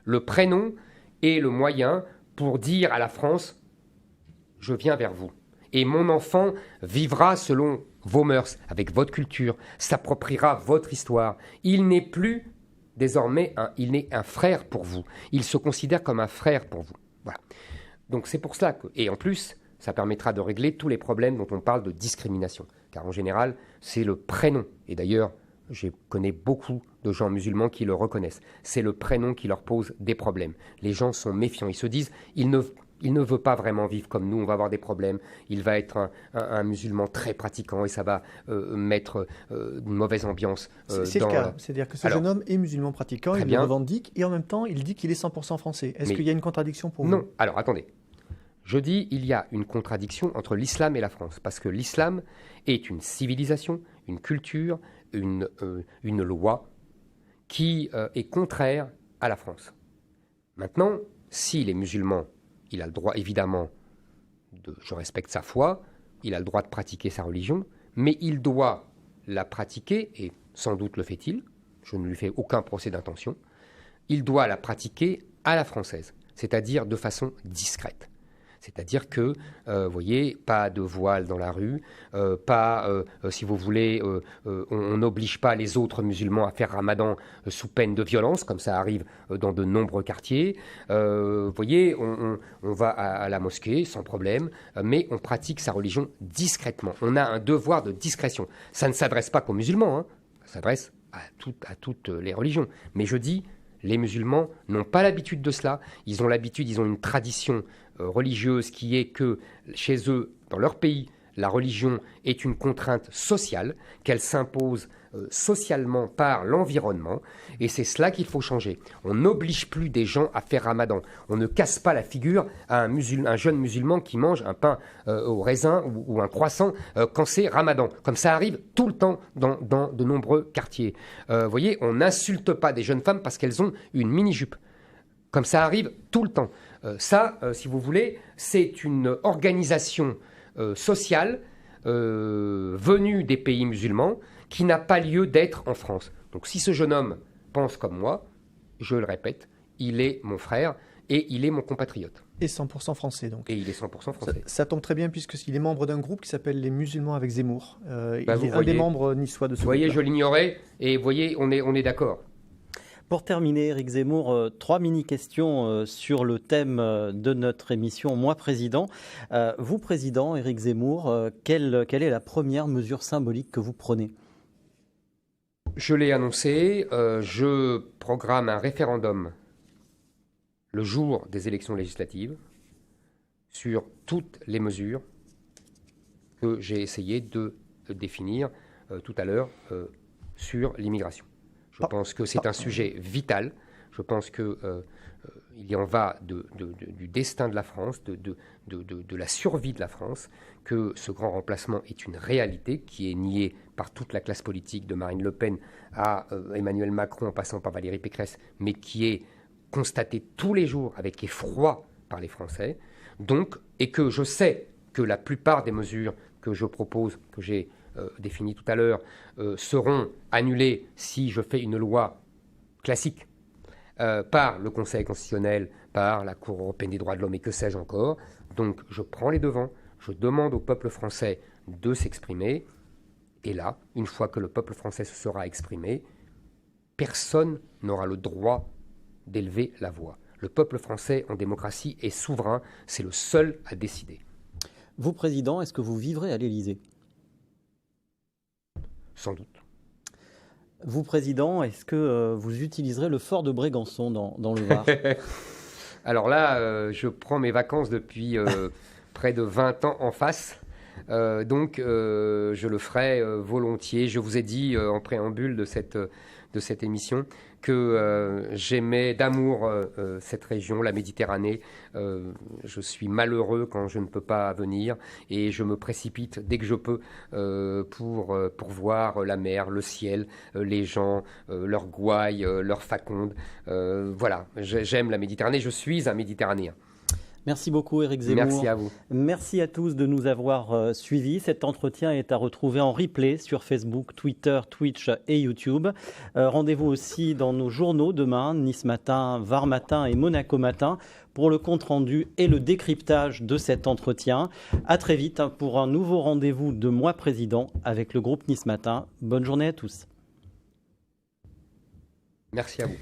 Le prénom est le moyen pour dire à la France « je viens vers vous ». Et mon enfant vivra selon vos mœurs, avec votre culture, s'appropriera votre histoire. Il n'est plus désormais il n'est un frère pour vous. Il se considère comme un frère pour vous. Voilà. Donc c'est pour cela que... Et en plus, ça permettra de régler tous les problèmes dont on parle de discrimination. Car en général, c'est le prénom. Et d'ailleurs, je connais beaucoup de gens musulmans qui le reconnaissent. C'est le prénom qui leur pose des problèmes. Les gens sont méfiants. Ils se disent, il ne veut pas vraiment vivre comme nous, on va avoir des problèmes. Il va être un musulman très pratiquant et ça va mettre une mauvaise ambiance. C'est le cas. C'est-à-dire que ce jeune homme est musulman pratiquant, il le revendique et en même temps, il dit qu'il est 100% français. Est-ce qu'il y a une contradiction pour vous? Non. Alors, attendez. Je dis il y a une contradiction entre l'islam et la France, parce que l'islam est une civilisation, une culture, une loi qui est contraire à la France. Maintenant, s'il est musulman, il a le droit évidemment, je respecte sa foi, il a le droit de pratiquer sa religion, mais il doit la pratiquer, et sans doute le fait-il, je ne lui fais aucun procès d'intention, il doit la pratiquer à la française, c'est-à-dire de façon discrète. C'est-à-dire que, vous voyez, pas de voile dans la rue, si vous voulez, on n'oblige pas les autres musulmans à faire ramadan sous peine de violence, comme ça arrive dans de nombreux quartiers. Vous voyez, on va à la mosquée sans problème, mais on pratique sa religion discrètement. On a un devoir de discrétion. Ça ne s'adresse pas qu'aux musulmans, hein. Ça s'adresse à toutes les religions. Mais je dis, les musulmans n'ont pas l'habitude de cela. Ils ont une tradition religieuse qui est que chez eux, dans leur pays, la religion est une contrainte sociale, qu'elle s'impose socialement par l'environnement, et c'est cela qu'il faut changer. On n'oblige plus des gens à faire ramadan. On ne casse pas la figure à un jeune musulman qui mange un pain au raisin ou un croissant quand c'est ramadan. Comme ça arrive tout le temps dans de nombreux quartiers. Vous voyez, on n'insulte pas des jeunes femmes parce qu'elles ont une mini-jupe. Comme ça arrive tout le temps. Si vous voulez, c'est une organisation sociale venue des pays musulmans qui n'a pas lieu d'être en France. Donc si ce jeune homme pense comme moi, je le répète, il est mon frère et il est mon compatriote. Et 100% français, donc. Et il est 100% français. Ça tombe très bien, puisqu'il est membre d'un groupe qui s'appelle les Musulmans avec Zemmour. Il est un des membres niçois de ce groupe. Vous voyez, je l'ignorais, et vous voyez, on est d'accord. Pour terminer, Éric Zemmour, 3 mini-questions sur le thème de notre émission « Moi, Président ». Vous, Président, Éric Zemmour, quelle est la première mesure symbolique que vous prenez ? Je l'ai annoncé, je programme un référendum le jour des élections législatives sur toutes les mesures que j'ai essayé de définir tout à l'heure sur l'immigration. Je pense que c'est un sujet vital. Je pense qu'il y en va du destin de la France, de la survie de la France, que ce grand remplacement est une réalité qui est niée par toute la classe politique, de Marine Le Pen à Emmanuel Macron en passant par Valérie Pécresse, mais qui est constatée tous les jours avec effroi par les Français. Donc, et que je sais que la plupart des mesures que je propose, que j'ai définies tout à l'heure, seront annulées si je fais une loi classique par le Conseil constitutionnel, par la Cour européenne des droits de l'homme et que sais-je encore. Donc je prends les devants, je demande au peuple français de s'exprimer, et là, une fois que le peuple français se sera exprimé, personne n'aura le droit d'élever la voix. Le peuple français en démocratie est souverain, c'est le seul à décider. Vous, Président, est-ce que vous vivrez à l'Élysée ? Sans doute. Vous, Président, est-ce que vous utiliserez le fort de Brégançon dans le Var ? Alors là, je prends mes vacances depuis près de 20 ans en face. Donc, je le ferai volontiers. Je vous ai dit en préambule de cette émission que j'aimais d'amour cette région, la Méditerranée. Je suis malheureux quand je ne peux pas venir et je me précipite dès que je peux pour voir la mer, le ciel, les gens, leurs gouailles, leurs facondes. Voilà, j'aime la Méditerranée, je suis un Méditerranéen. Merci beaucoup Éric Zemmour. Merci à vous. Merci à tous de nous avoir suivis. Cet entretien est à retrouver en replay sur Facebook, Twitter, Twitch et YouTube. Rendez-vous aussi dans nos journaux demain, Nice Matin, Var Matin et Monaco Matin, pour le compte-rendu et le décryptage de cet entretien. À très vite pour un nouveau rendez-vous de Moi Président avec le groupe Nice Matin. Bonne journée à tous. Merci à vous.